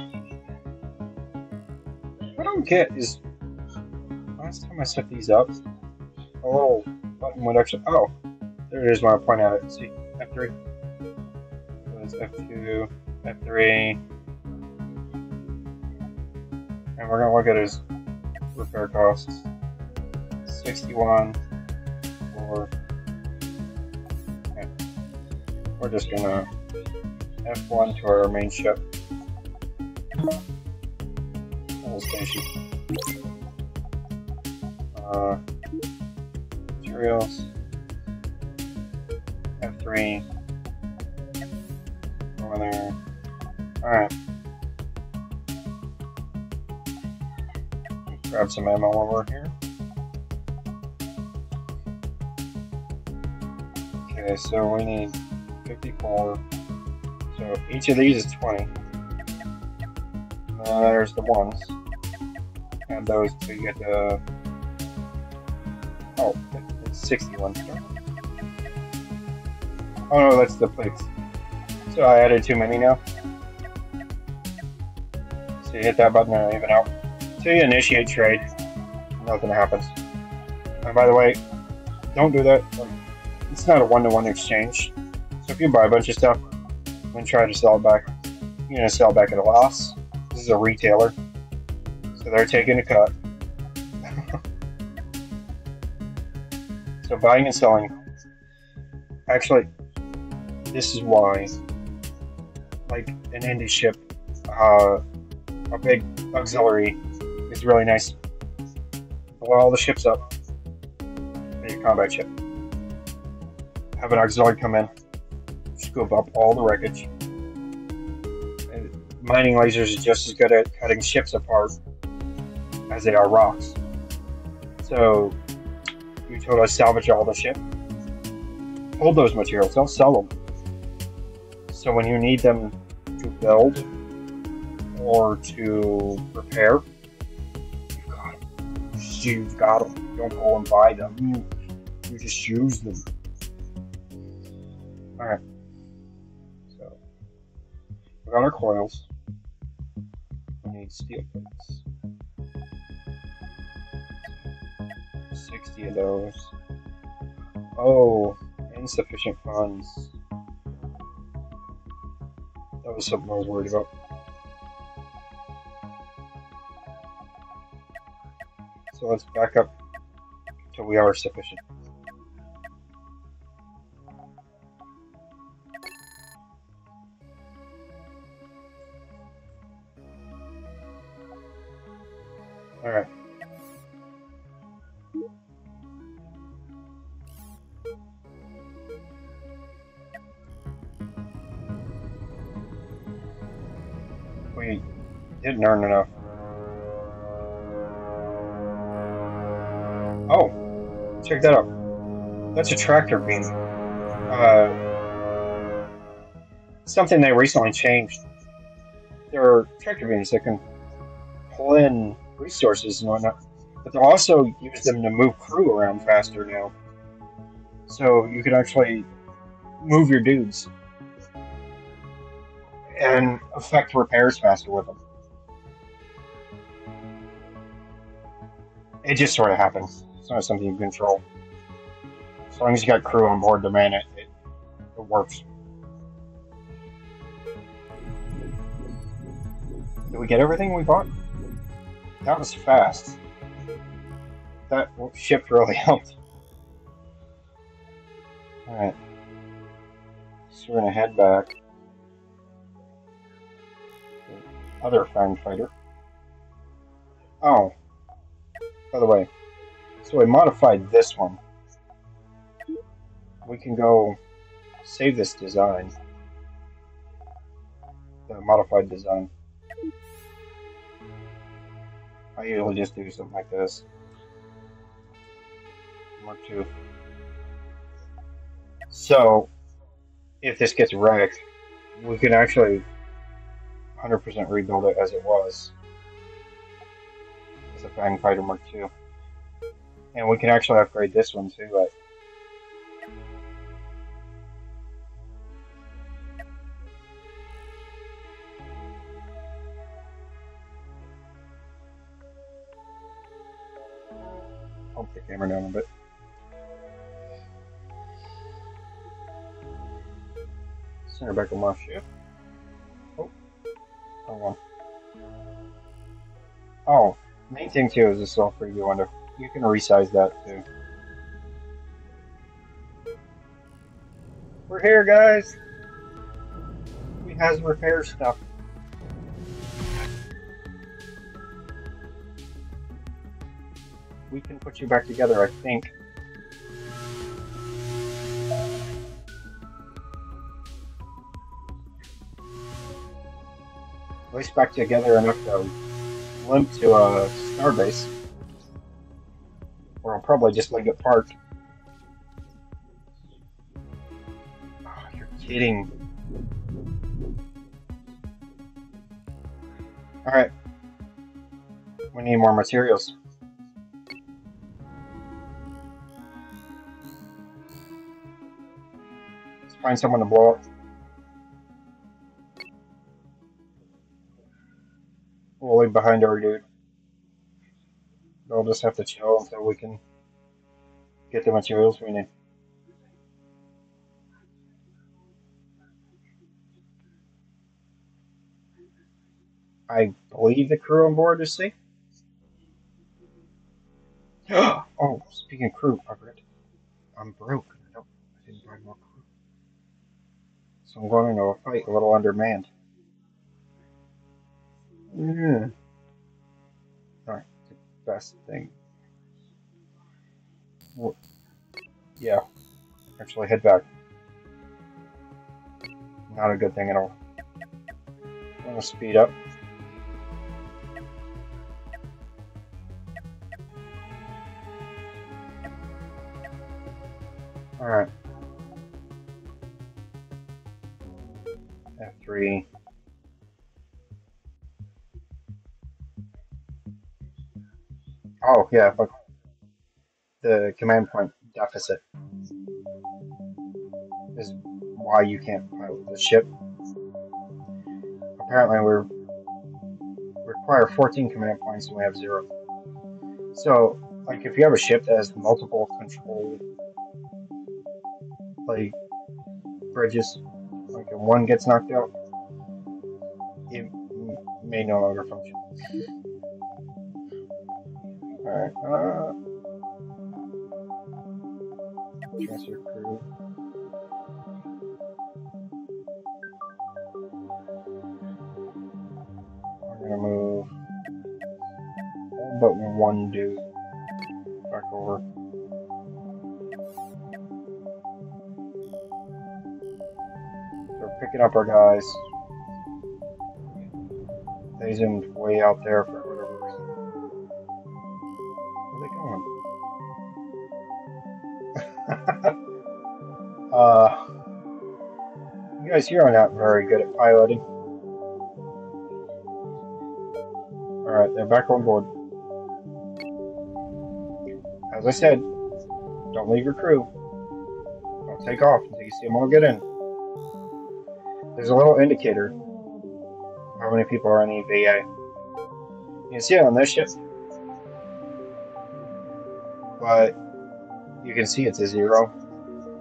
What I don't get is, last time I set these up, a little button would actually. Oh, there it is when I point at it. See, F3. So it's F2, F3. And we're going to look at his repair costs. 61 for. Okay. We're just going to F1 to our main ship. Whole station. Materials. F3. Over there. Alright. Grab some ammo while we're here. Okay, so we need 54. So each of these is 20. There's the ones. Add those to get the. Oh, it's 61. Oh no, that's the plates. So I added too many now. So you hit that button and even out. So you initiate trade, nothing happens. And by the way, don't do that. It's not a one-to-one exchange. So if you buy a bunch of stuff and try to sell it back, you're gonna sell back at a loss. This is a retailer, so they're taking a cut. So buying and selling. Actually, this is why, like an indie ship, a big auxiliary is really nice. Blow all the ships up in your combat ship. Have an auxiliary come in, scoop up all the wreckage. And mining lasers are just as good at cutting ships apart as they are rocks. So you totally salvage all the ship. Hold those materials, don't sell them. So when you need them to build or to repair, you've got them. Don't go and buy them. You just use them. Alright. So, we got our coils. We need steel plates. 60 of those. Oh, insufficient funds. That was something I was worried about. So let's back up until we are sufficient. Alright. We didn't earn enough. Oh, check that out. That's a tractor beam. Something they recently changed. There are tractor beams that can pull in resources and whatnot, but they'll also use them to move crew around faster now. So you can actually move your dudes and affect repairs faster with them. It just sort of happens. It's not something you control. As long as you got crew on board to man it, it works. Did we get everything we bought? That was fast. That ship really helped. Alright. So we're gonna head back. Other fang fighter. Oh. By the way, so we modified this one. We can go save this design. The modified design. I usually just do something like this. Mark 2. So, if this gets wrecked, we can actually 100% rebuild it as it was. As a Fang Fighter Mark 2. And we can actually upgrade this one too, but camera down a bit. Center back on my ship. Oh, hold on. Oh, main thing too is this little preview window. You can resize that too. We're here, guys. We has repair stuff. We can put you back together, I think. At least back together enough to limp to a starbase. Or I'll probably just leave it parked. Oh, you're kidding. Alright. We need more materials. Let's find someone to blow up. We'll leave behind our dude. They'll just have to chill until we can get the materials we need. I believe the crew on board is safe. Oh, speaking of crew, I forgot. I'm broke. I didn't buy more crew. So I'm going into a fight a little undermanned. Yeah. Alright, the best thing. Well, yeah, actually head back. Not a good thing at all. I'm gonna speed up. Alright. F3. Oh, yeah, but the command point deficit is why you can't pilot the ship. Apparently, we require 14 command points and we have 0. So, like, if you have a ship that has multiple control, like, bridges, like, if one gets knocked out, it may no longer function. Alright, transfer crew. We're gonna move all but one dude back over. So we're picking up our guys. They zoomed way out there for whatever reason. Where are they going? You guys here are not very good at piloting. Alright, they're back on board. As I said, don't leave your crew. Don't take off until you see them all get in. There's a little indicator of how many people are in the VA. You can see it on this ship, but you can see it's a 0.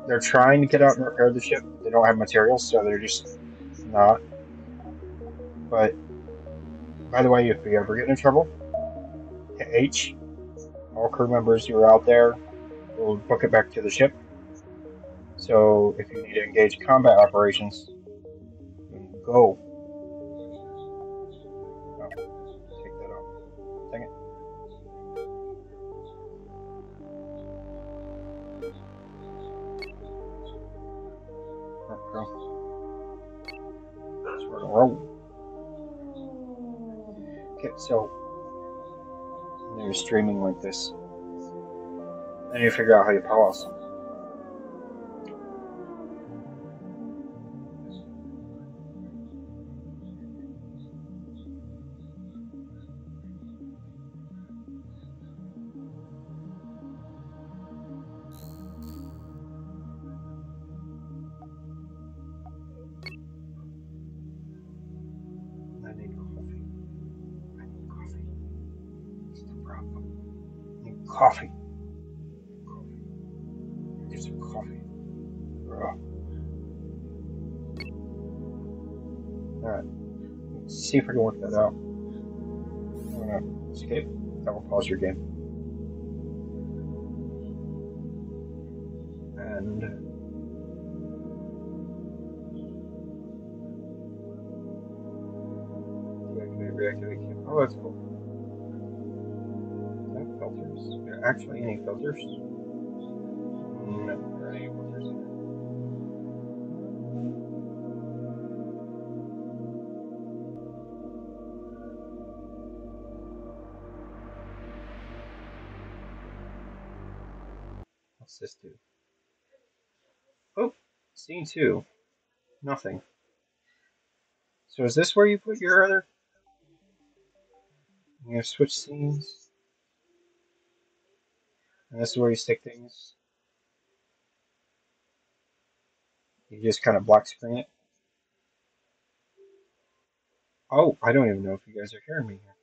They're trying to get out and repair the ship. They don't have materials, so they're just not. But, by the way, if you ever get in trouble, hit H. All crew members who are out there will book it back to the ship. So, if you need to engage combat operations, go. Oh, take that off. Dang it. Okay. So we're gonna roll. Okay, so when you're streaming like this, then you figure out how you pause. I need coffee. I need coffee. That's the problem. I need coffee. Alright, let's see if I can work that out. I'm gonna escape. That will pause your game. And deactivate, reactivate camera. Oh, that's cool. Is that filters? Are there actually any filters? No, there aren't any filters in there. What's this do? Oh, scene 2. Nothing. So is this where you put your other? You have switch scenes, and this is where you stick things. You just kind of black screen it. Oh, I don't even know if you guys are hearing me here.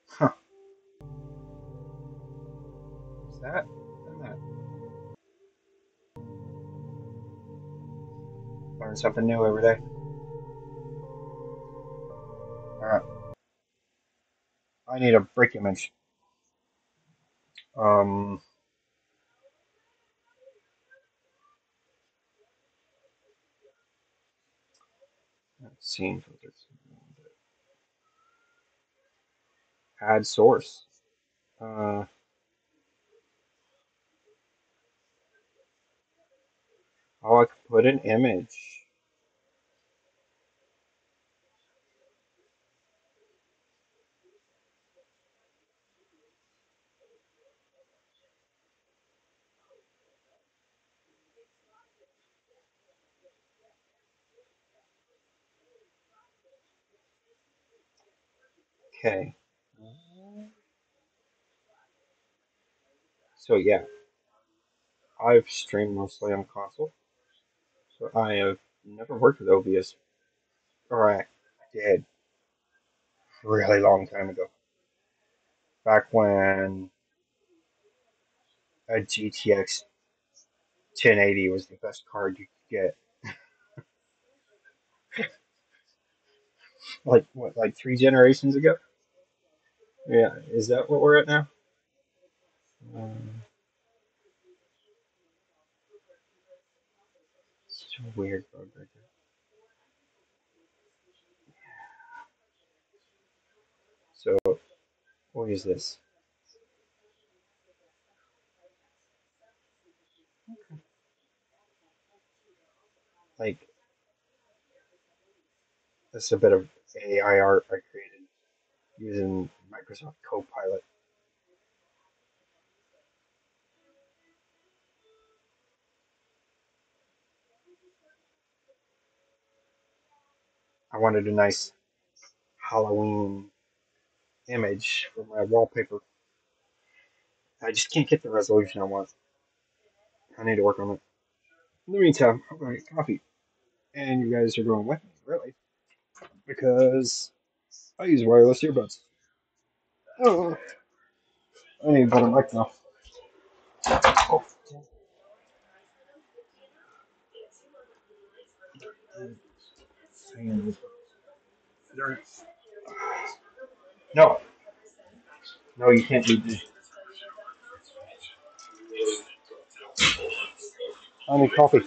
Huh. Is that? And that. Learn something new every day. Alright. I need a break image. Um, scene filters. Add source. Oh, I could put an image. Okay. So yeah, I've streamed mostly on console. So I have never worked with OBS. Or I did a really long time ago. Back when a GTX 1080 was the best card you could get. Like what, like 3 generations ago? Yeah, is that what we're at now? Um, such a weird bug right there. So what is this? Like this is a bit of AI art I created using Microsoft Copilot. I wanted a nice Halloween image for my wallpaper. I just can't get the resolution I want. I need to work on it. In the meantime, I'm going to get coffee. And you guys are going with me, really. Because I use wireless earbuds. Oh, I need a better mic now. Oh, no, no, you can't do this. I need coffee.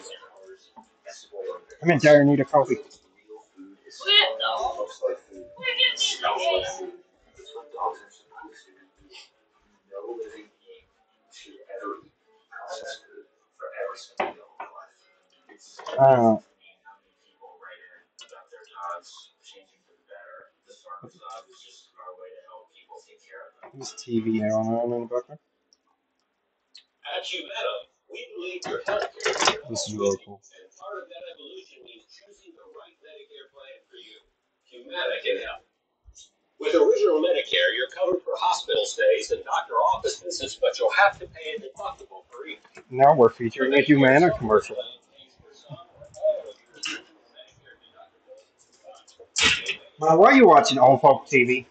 I'm in dire need of coffee. Uh, this TV on in the background. This is really cool. With original Medicare, you're covered for hospital stays and doctor office visits, but you'll have to pay a deductible for each. Now we're featuring a Humana commercial. Why are you watching old folk TV?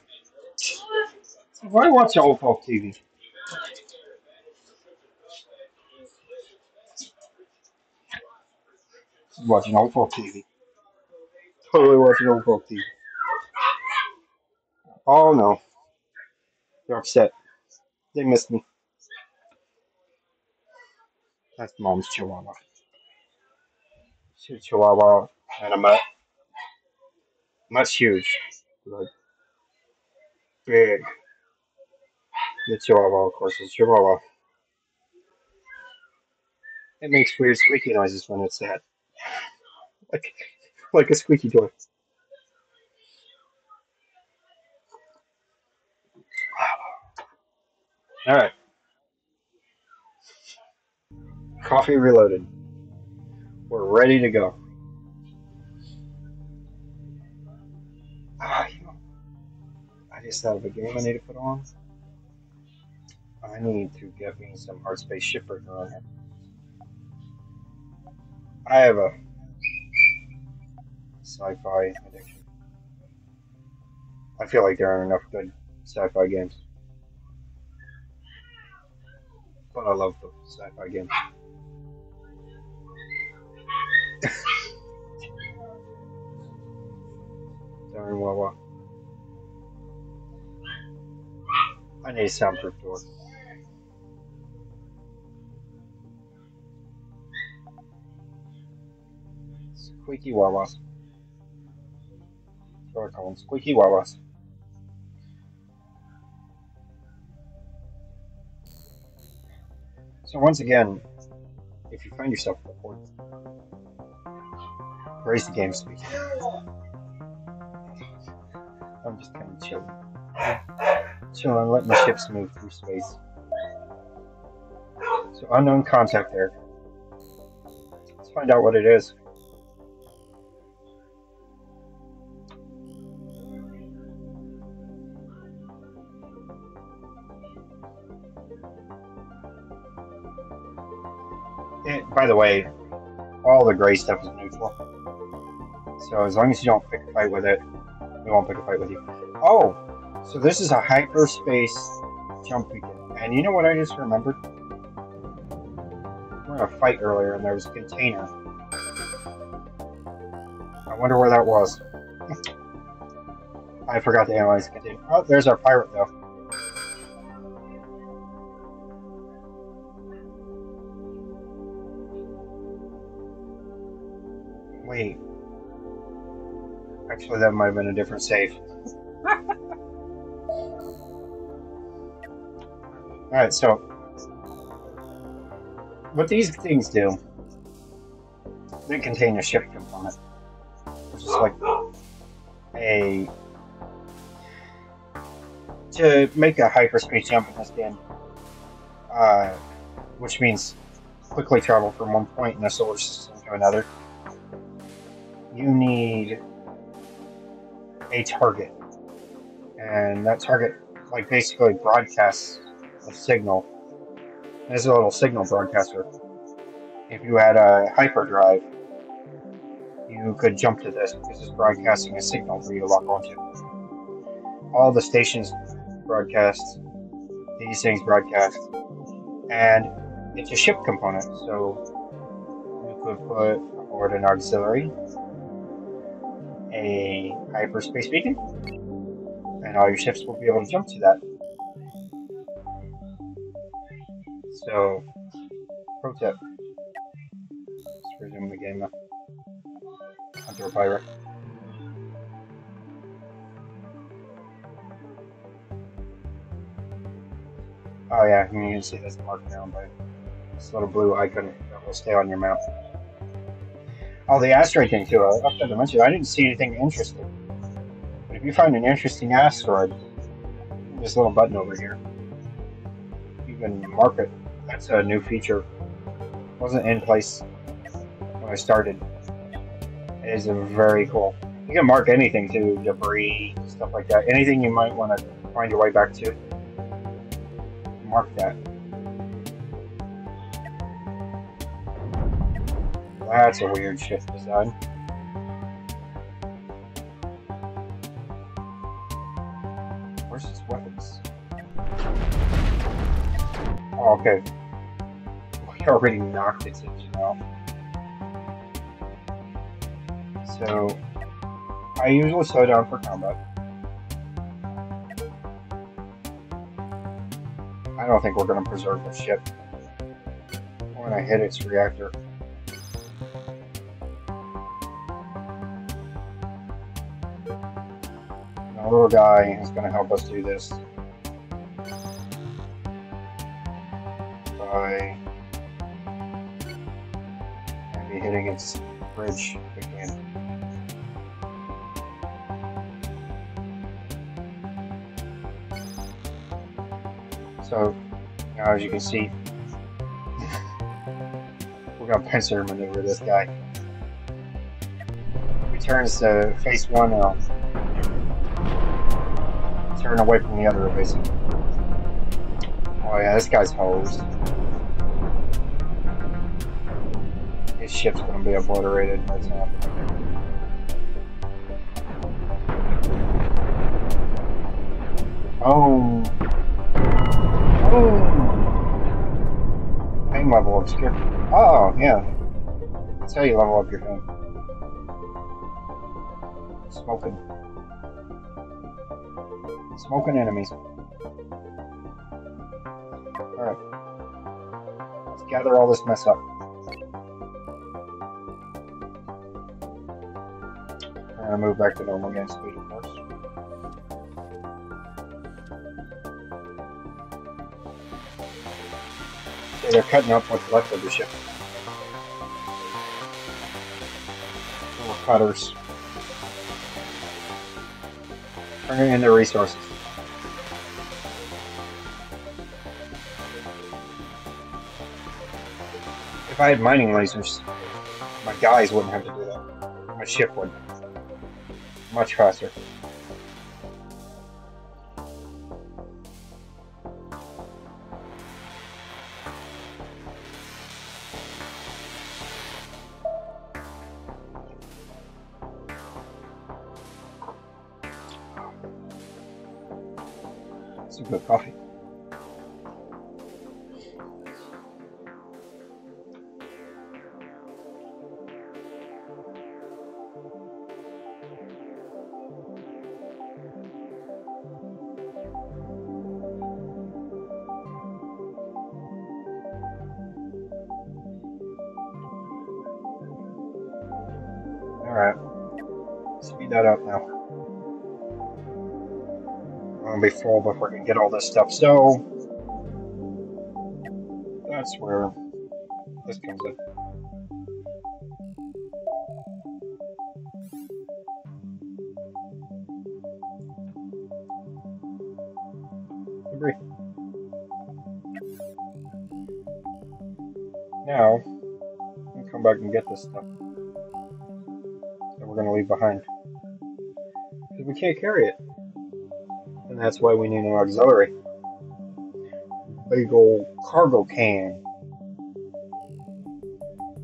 Why are you watching old folk TV? Watching old folk TV. Totally watching old folk TV. Oh no, they're upset. They missed me. That's mom's chihuahua. She's a chihuahua and a mutt. Mutt's huge. Like, big. The chihuahua, of course, is chihuahua. It makes weird squeaky noises when it's sad. Like, like a squeaky toy. Alright. Coffee reloaded. We're ready to go. You know, I just thought of a game I need to put on. I need to get me some hard space shipbreaker on here. I have a sci-fi addiction. I feel like there aren't enough good sci-fi games. But I love the sci-fi games. Darn Wawa. I need a soundproof door. Squeaky Wawas. That's what I call them. Squeaky Wawas. So once again, if you find yourself bored, raise the game speed. I'm just kind of chilling. Chilling, letting my ships move through space. So unknown contact there. Let's find out what it is. By the way, all the gray stuff is neutral. So as long as you don't pick a fight with it, we won't pick a fight with you. Oh! So this is a hyperspace jump beacon. And you know what I just remembered? We were in a fight earlier and there was a container. I wonder where that was. I forgot to analyze the container. Oh, there's our pirate though. Wait. Actually, that might have been a different save. Alright, so what these things do, they contain a ship component, which is like to make a hyperspace jump in this game, which means quickly travel from one point in the solar system to another, you need a target, and that target like basically broadcasts a signal. It's a little signal broadcaster. If you had a hyperdrive, you could jump to this because it's broadcasting a signal for you to lock onto. All the stations broadcast, these things broadcast, and it's a ship component, so you could put forward an auxiliary, a hyperspace beacon, and all your ships will be able to jump to that. So, pro tip. Let's resume the game now. Hunter a pirate. Oh yeah, you can see this marked down by this little blue icon that will stay on your map. Oh, the asteroid thing too. I forgot to mention, I didn't see anything interesting. But if you find an interesting asteroid, this little button over here, you can mark it. That's a new feature. It wasn't in place when I started. It is very cool. You can mark anything too, debris, stuff like that. Anything you might want to find your way back to. Mark that. That's a weird ship design. Where's his weapons? Oh, okay. We already knocked its engine out. So I usually slow down for combat. I don't think we're going to preserve the ship when I hit its reactor. And our little guy is going to help us do this by maybe hitting its bridge if we can. So now, as you can see, we're going to pincer maneuver this guy. He turns to face one, and I'll turn away from the other, basically. Oh yeah, this guy's hosed. His ship's going to be obliterated right now. Oh. Oh. Pain level obscure. Oh, yeah. That's how you level up your pain. Smoking. Smoking enemies. Alright. Let's gather all this mess up. I'm gonna move back to normal game speed, of course. Okay, they're cutting up what's left of the ship. Little cutters. Turning into resources. If I had mining lasers, my guys wouldn't have to do that. My ship would. Much faster. Some good coffee. Alright. Speed that up now. I'm gonna be full before we can get all this stuff, so that's where this comes in. Debris. Now, we can come back and get this stuff that we're gonna leave behind. Because we can't carry it. And that's why we need an auxiliary. Big old cargo can.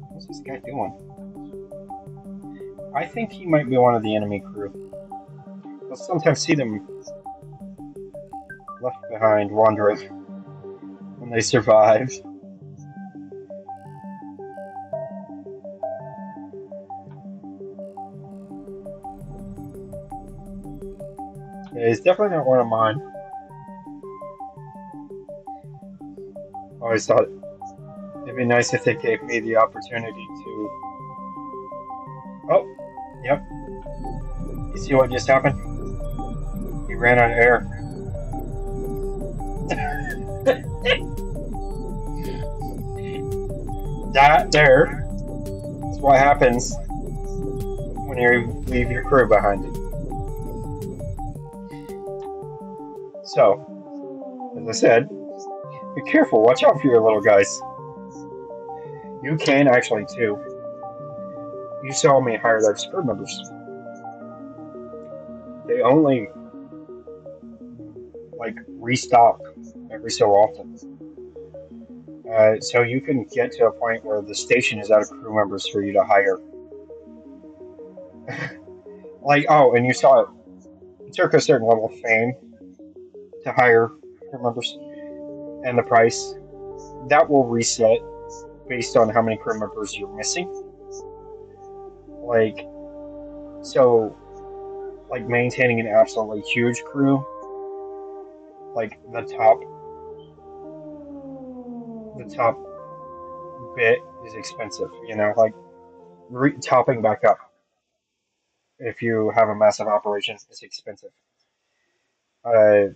What's this guy doing? I think he might be one of the enemy crew. You'll sometimes see them left behind wandering when they survive. Yeah, he's definitely not one of mine. I always thought it'd be nice if they gave me the opportunity to... Oh, yep. You see what just happened? He ran out of air. That there is what happens when you leave your crew behind. So, as I said, be careful, watch out for your little guys. You can actually too. You saw me hire their crew members. They only like restock every so often. So you can get to a point where the station is out of crew members for you to hire. Like, oh, and you saw it. It took a certain level of fame to hire crew members, and the price that will reset based on how many crew members you're missing. Like, So, like maintaining an absolutely huge crew, like the top bit is expensive. Like topping back up if you have a massive operation is expensive. Uh,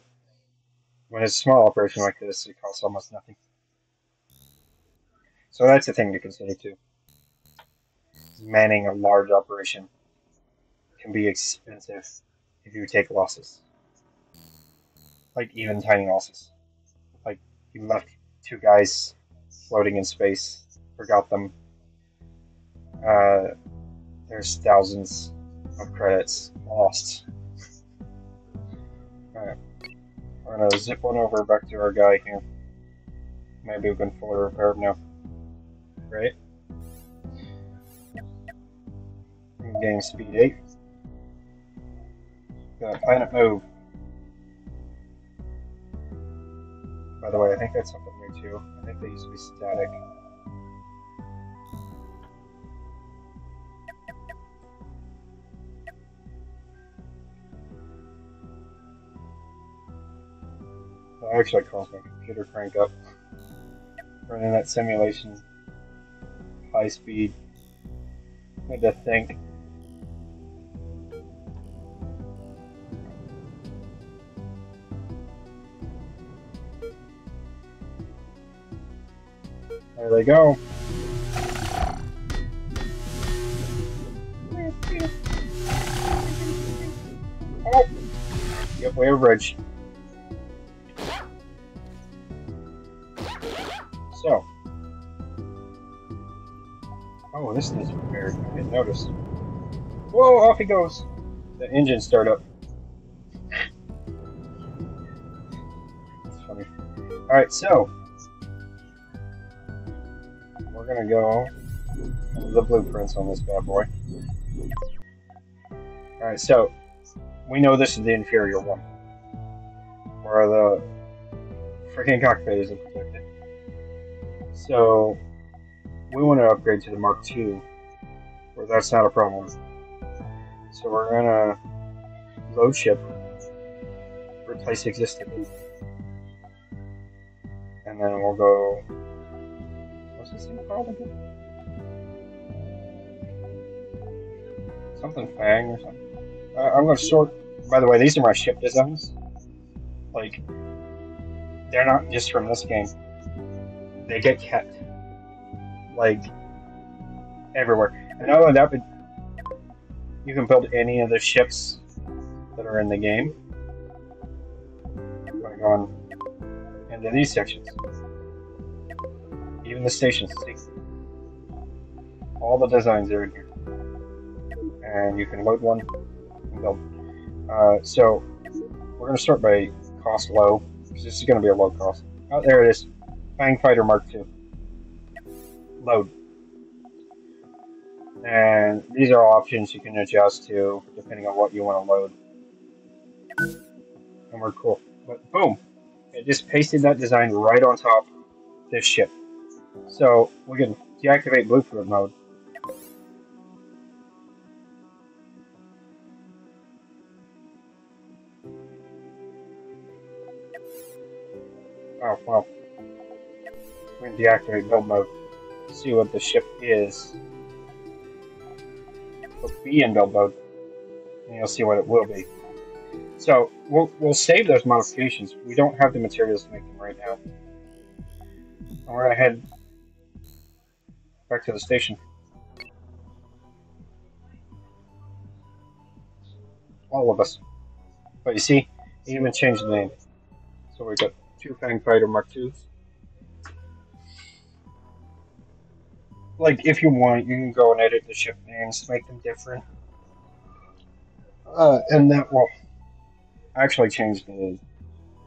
when it's a small operation like this, it costs almost nothing. So that's the thing to consider too. Manning a large operation can be expensive if you take losses, like even tiny losses. Like you left two guys floating in space, forgot them. Uh, there's thousands of credits lost. Alright, we're gonna zip one over back to our guy here. Maybe we can fully repair him now. Right? Game speed 8. Got planet move. By the way, I think that's something new too. I think they used to be static. That actually caused my computer crank up. Running that simulation high speed. I had to think. There they go. Oh! Yep, we have bridge. So. Oh, this needs repaired. I didn't notice. Whoa, off he goes. The engine start up. That's funny. Alright, so. We're gonna go over the blueprints on this bad boy. Alright, so. We know this is the inferior one. Where the freaking cockpit isn't protected. So. We want to upgrade to the Mark II, where that's not a problem. So we're gonna load ship, replace existing, and then we'll go. What's this thing called again? Something Fang or something. I'm gonna sort. By the way, these are my ship designs. Like, they're not just from this game. They get kept. Like, everywhere. And not only that, but you can build any of the ships that are in the game. Going on into these sections. Even the stations. See? All the designs are in here. And you can load one and build. So, we're going to start by cost low, because this is going to be a low cost. Oh, there it is. Fang Fighter Mark II. Load. And these are options you can adjust to depending on what you want to load. And we're cool. But boom! It just pasted that design right on top of this ship. So we can deactivate blueprint mode. Oh, well. We can deactivate build mode. See what the ship is. Put B in build mode, and you'll see what it will be. So we'll save those modifications. We don't have the materials to make them right now. And we're gonna head back to the station. All of us. But you see, he even changed the name. So we got two Fang Fighter Mark IIs. Like, if you want, you can go and edit the ship names, make them different. And that will actually change the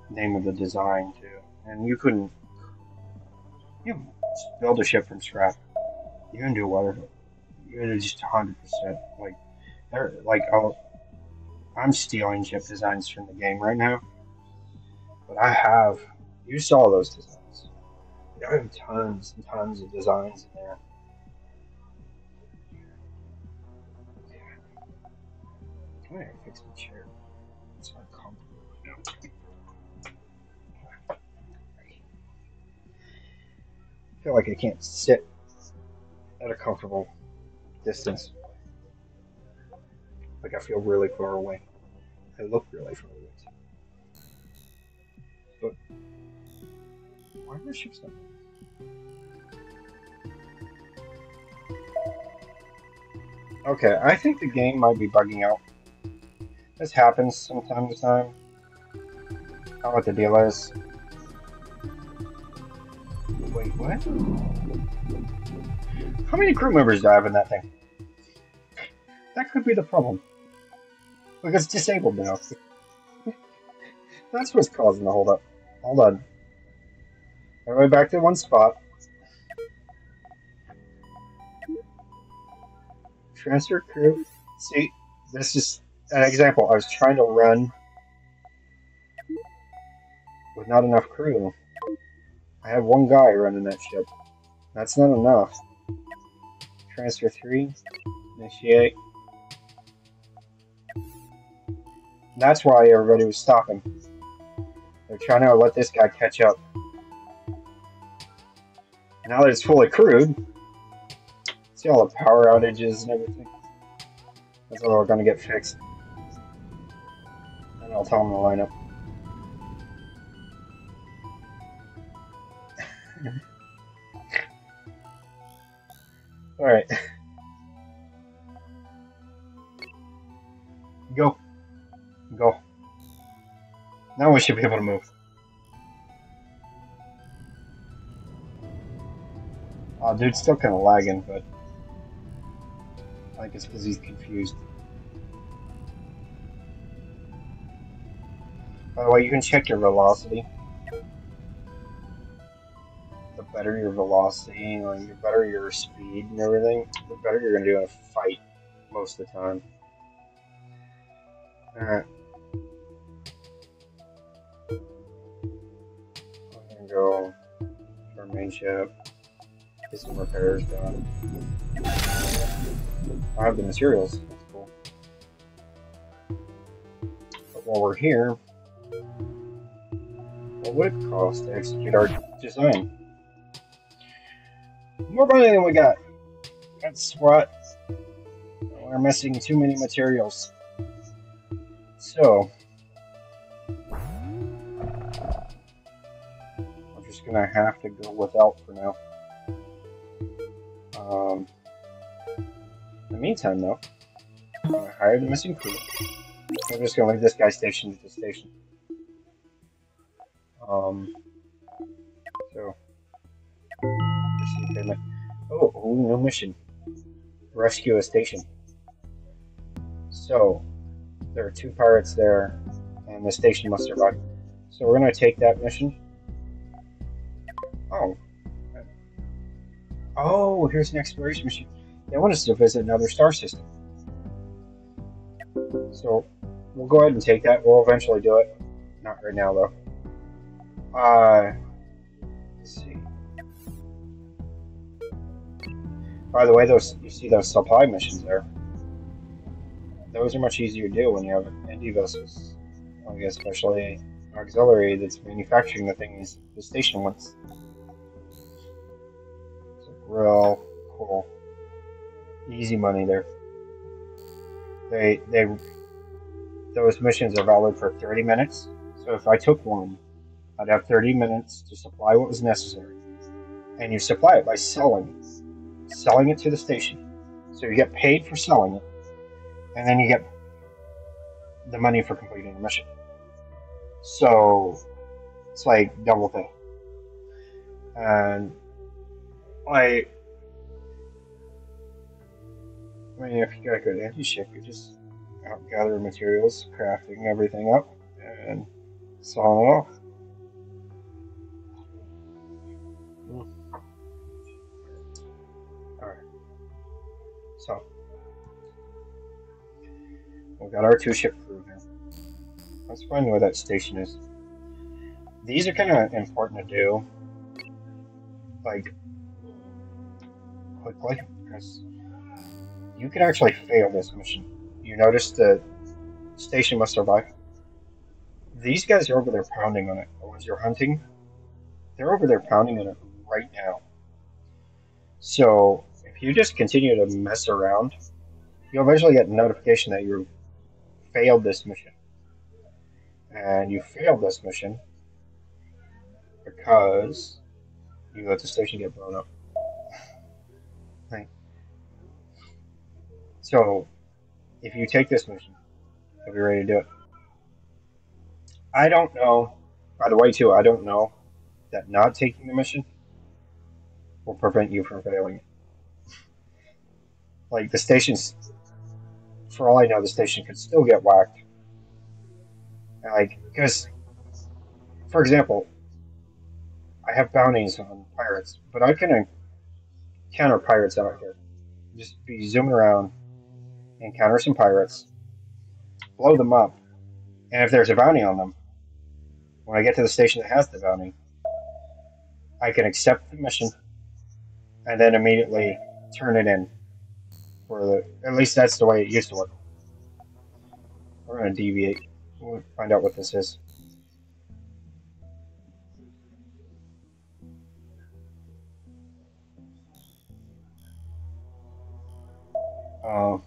name of the design too. And you couldn't. You build a ship from scratch. You can do whatever. You're just 100%. Like, they're like, oh, I'm stealing ship designs from the game right now. But I have. You saw those designs. I have tons and tons of designs in there. I'm gonna fix my chair. It's uncomfortable right now. I feel like I can't sit at a comfortable distance. Like I feel really far away. I look really far away too. But why are my ships not moving? Okay, I think the game might be bugging out. This happens from time to time. I don't know what the deal is. Wait, what? How many crew members do I have in that thing? That could be the problem. Like it's disabled now. That's what's causing the holdup. Hold on. Everybody back to one spot. Transfer crew. See, this is an example. I was trying to run with not enough crew. I have one guy running that ship. That's not enough. Transfer 3. Initiate. That's why everybody was stopping. They're trying to let this guy catch up. Now that it's fully crewed, see all the power outages and everything? That's all going to get fixed. And I'll tell them to line up. Alright. Go. Go. Now we should be able to move. Oh, dude's still kind of lagging, but I think it's because he's confused. By the way, you can check your velocity. The better your velocity, or the better your speed and everything, the better you're going to do in a fight most of the time. Alright. I'm going to go to our main ship. Get some repairs done. I have the materials. That's cool. But while we're here, what would it cost to execute our design? More money than we got. That's what. We're missing too many materials. So, I'm just gonna have to go without for now. In the meantime, though, I'm gonna hire the missing crew. I'm just gonna leave this guy stationed at the station. So, receive payment. Oh, new mission. Rescue a station. So, there are 2 pirates there, and the station must survive. So we're gonna take that mission. Oh. Oh, here's an exploration mission. They want us to visit another star system. So, we'll go ahead and take that. We'll eventually do it. Not right now, though. Let's see. By the way, you see those supply missions there. Those are much easier to do when you have indie vessels. Especially an auxiliary that's manufacturing the things the station wants. It's real cool. Easy money there. Those missions are valid for 30 minutes. So if I took one, I'd have 30 minutes to supply what was necessary. And you supply it by selling it to the station. So you get paid for selling it, and then you get the money for completing the mission. So it's like double pay. And I mean, if you got a good anti-ship, you just gather materials, crafting everything up, and selling it off. Alright. So, we got our 2-ship crew here. Let's find where that station is. These are kind of important to do, like, quickly, because you can actually fail this mission. You notice that Station must survive. These guys are over there pounding on it. The ones you're hunting, they're over there pounding on it right now. So if you just continue to mess around, you'll eventually get a notification that you failed this mission. And you failed this mission because you let the station get blown up. Right. So if you take this mission, you'll be ready to do it. I don't know. By the way, too, I don't know that not taking the mission will prevent you from failing. Like the station's, for all I know, the station could still get whacked. Like, because, for example, I have bounties on pirates, but I can encounter pirates out here. Just be zooming around, encounter some pirates, blow them up, and if there's a bounty on them, when I get to the station that has the bounty, I can accept the mission and then immediately turn it in. At least that's the way it used to work. We're going to deviate. We'll find out what this is. I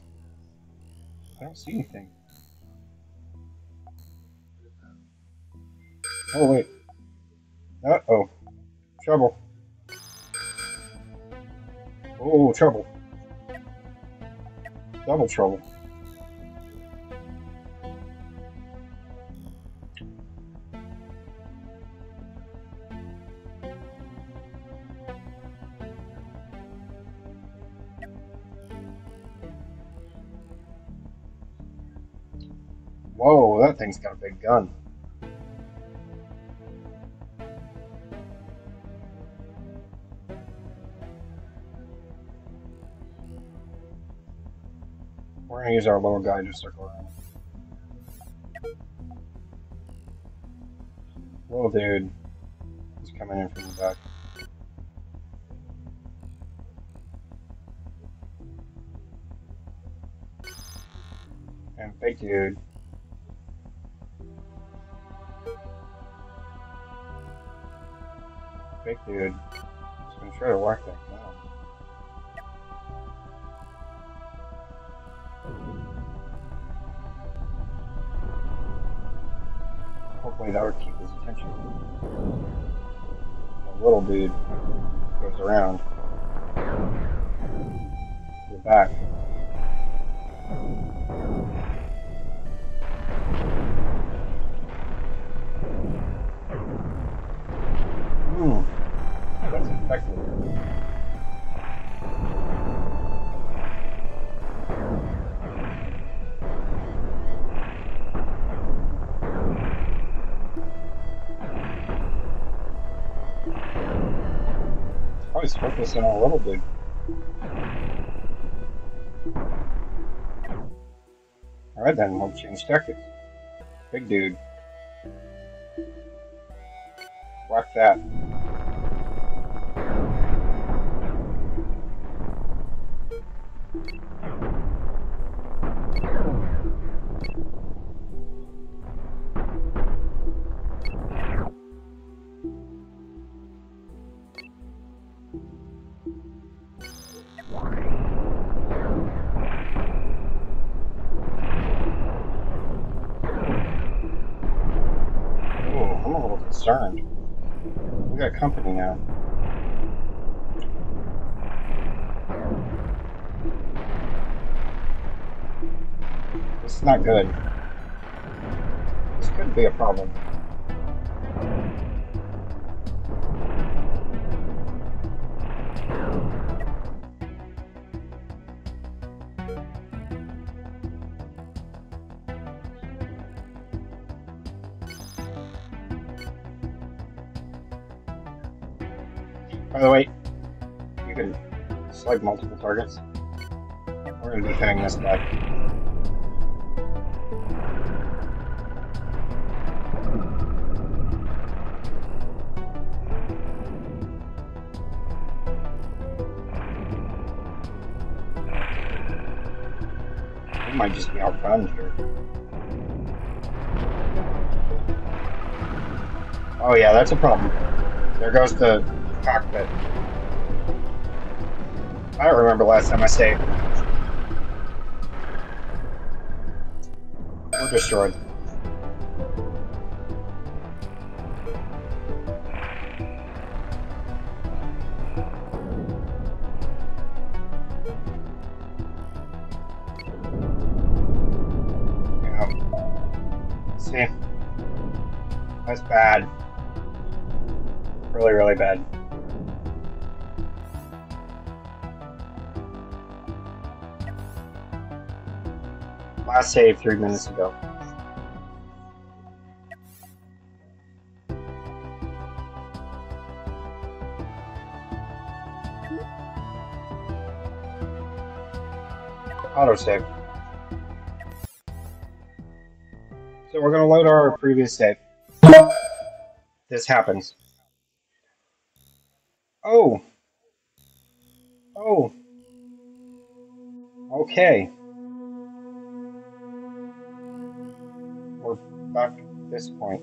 don't see anything. Oh, wait. Uh-oh. Trouble. Oh, trouble. Double trouble. Whoa, that thing's got a big gun. We're going to use our little guy to circle around. Little dude. He's coming in from the back. And big dude. Big dude. He's going to try to whack that down. Hopefully that would keep his attention. The little dude goes around. You're back. That's effective. Probably focusing on a little bit. Alright then, we'll change tactics. Big dude. Whack that. I'm a little concerned. We got company now. This is not good. This could be a problem. By the way, you can select multiple targets. We're going to be defang this guy. We might just be outgunned here. Oh yeah, that's a problem. There goes the cockpit. I don't remember last time I saved. We're destroyed. Yeah. See? That's bad. Really, really bad. Last save 3 minutes ago. Autosave. So we're going to load our previous save. This happens. Oh! Oh! Okay. We're back at this point.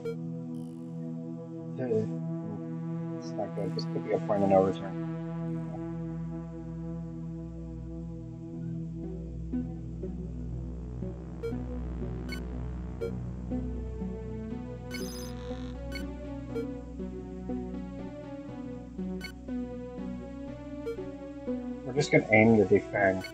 It's not good. This could be a point of no return. We're just going to aim to defend.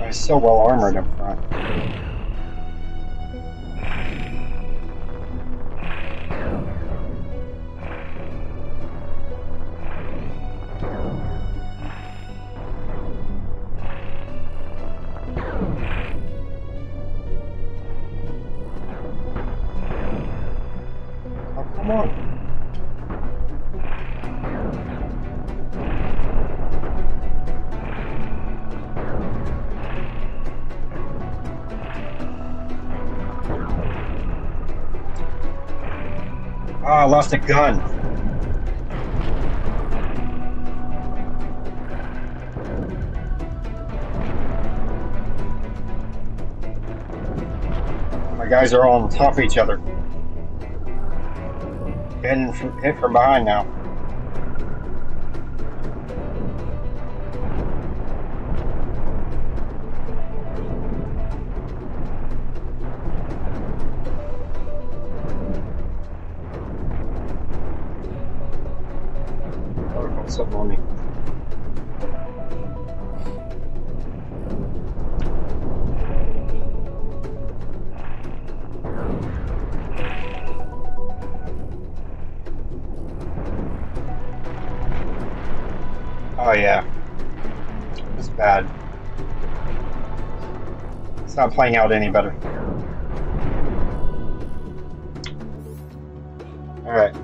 It's so well armored up front. Oh, come on. Ah, I lost a gun. My guys are all on top of each other. Getting hit from behind now. Oh, something on me. Oh yeah, it's bad. It's not playing out any better. All right.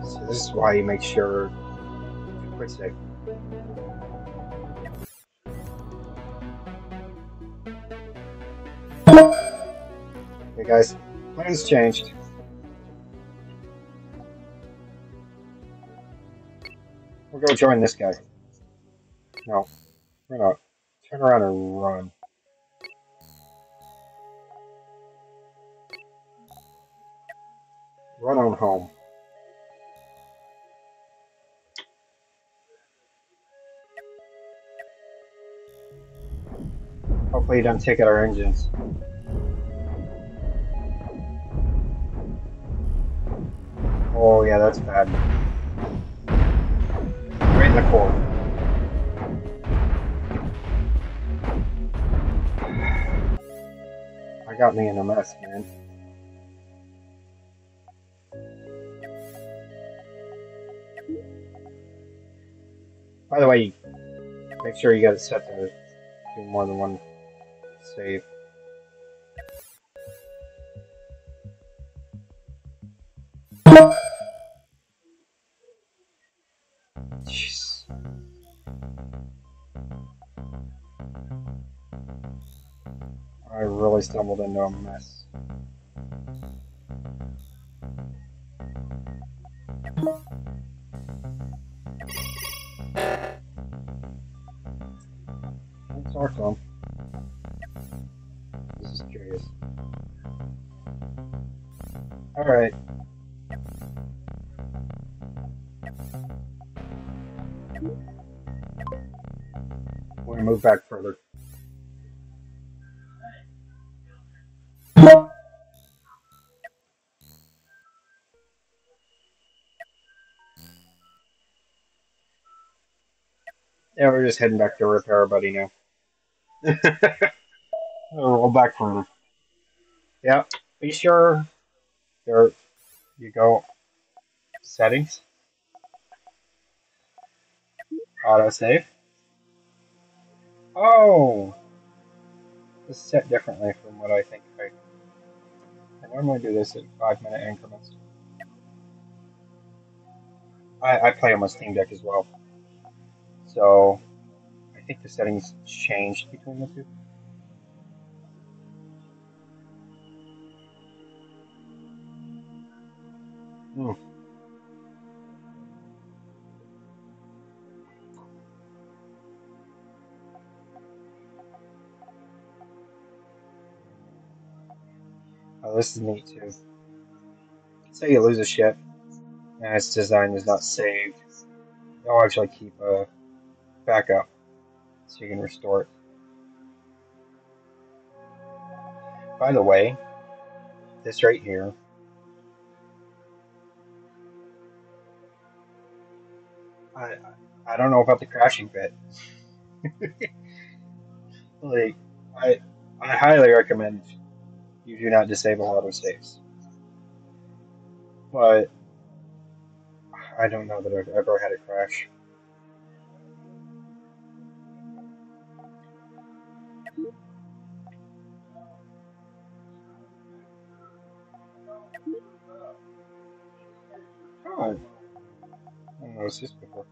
So this is why you make sure you quit save. Okay, guys, plans changed. We'll go join this guy. No, we're not. Turn around and run. Run on home. Oh, Hopefully you don't take out our engines. Oh yeah, that's bad. Right in the core. I got me in a mess, man. By the way, make sure you got it set to do more than one save. Jeez. I really stumbled into a mess. Let's talk to him. This is curious. Alright. We're gonna move back further. Yeah, we're just heading back to repair our buddy now. Roll back further. Yeah. Be sure there you go. Settings. Autosave. Oh! This is set differently from what I think I normally do this in 5-minute increments. I play on my Steam Deck as well. So I think the settings changed between the two. Hmm. Oh, this is neat too. Say you lose a ship and its design is not saved. They'll actually keep a backup so you can restore it. By the way, this right here, I I don't know about the crashing bit. Like I I highly recommend you do not disable autosaves. But I don't know that I've ever had a crash. Oh, I noticed this before.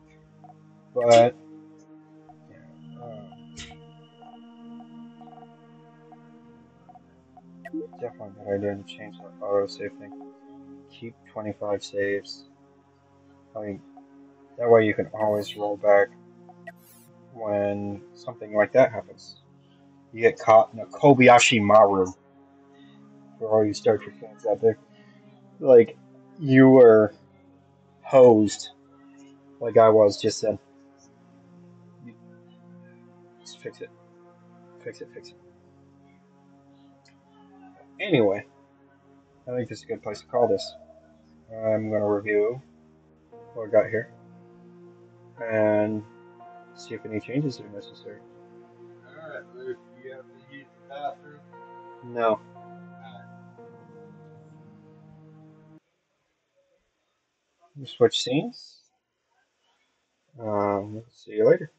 But yeah, definitely a good idea to change the autosave thing. Keep 25 saves. I mean, that way you can always roll back when something like that happens. You get caught in a Kobayashi Maru for all you Star Trek fans out there. Like, you were hosed like I was just then. Just fix it. Fix it, fix it. Anyway, I think this is a good place to call this. I'm going to review what I got here and see if any changes are necessary. Alright, Luke, you have to use the bathroom? No. Switch scenes. See you later.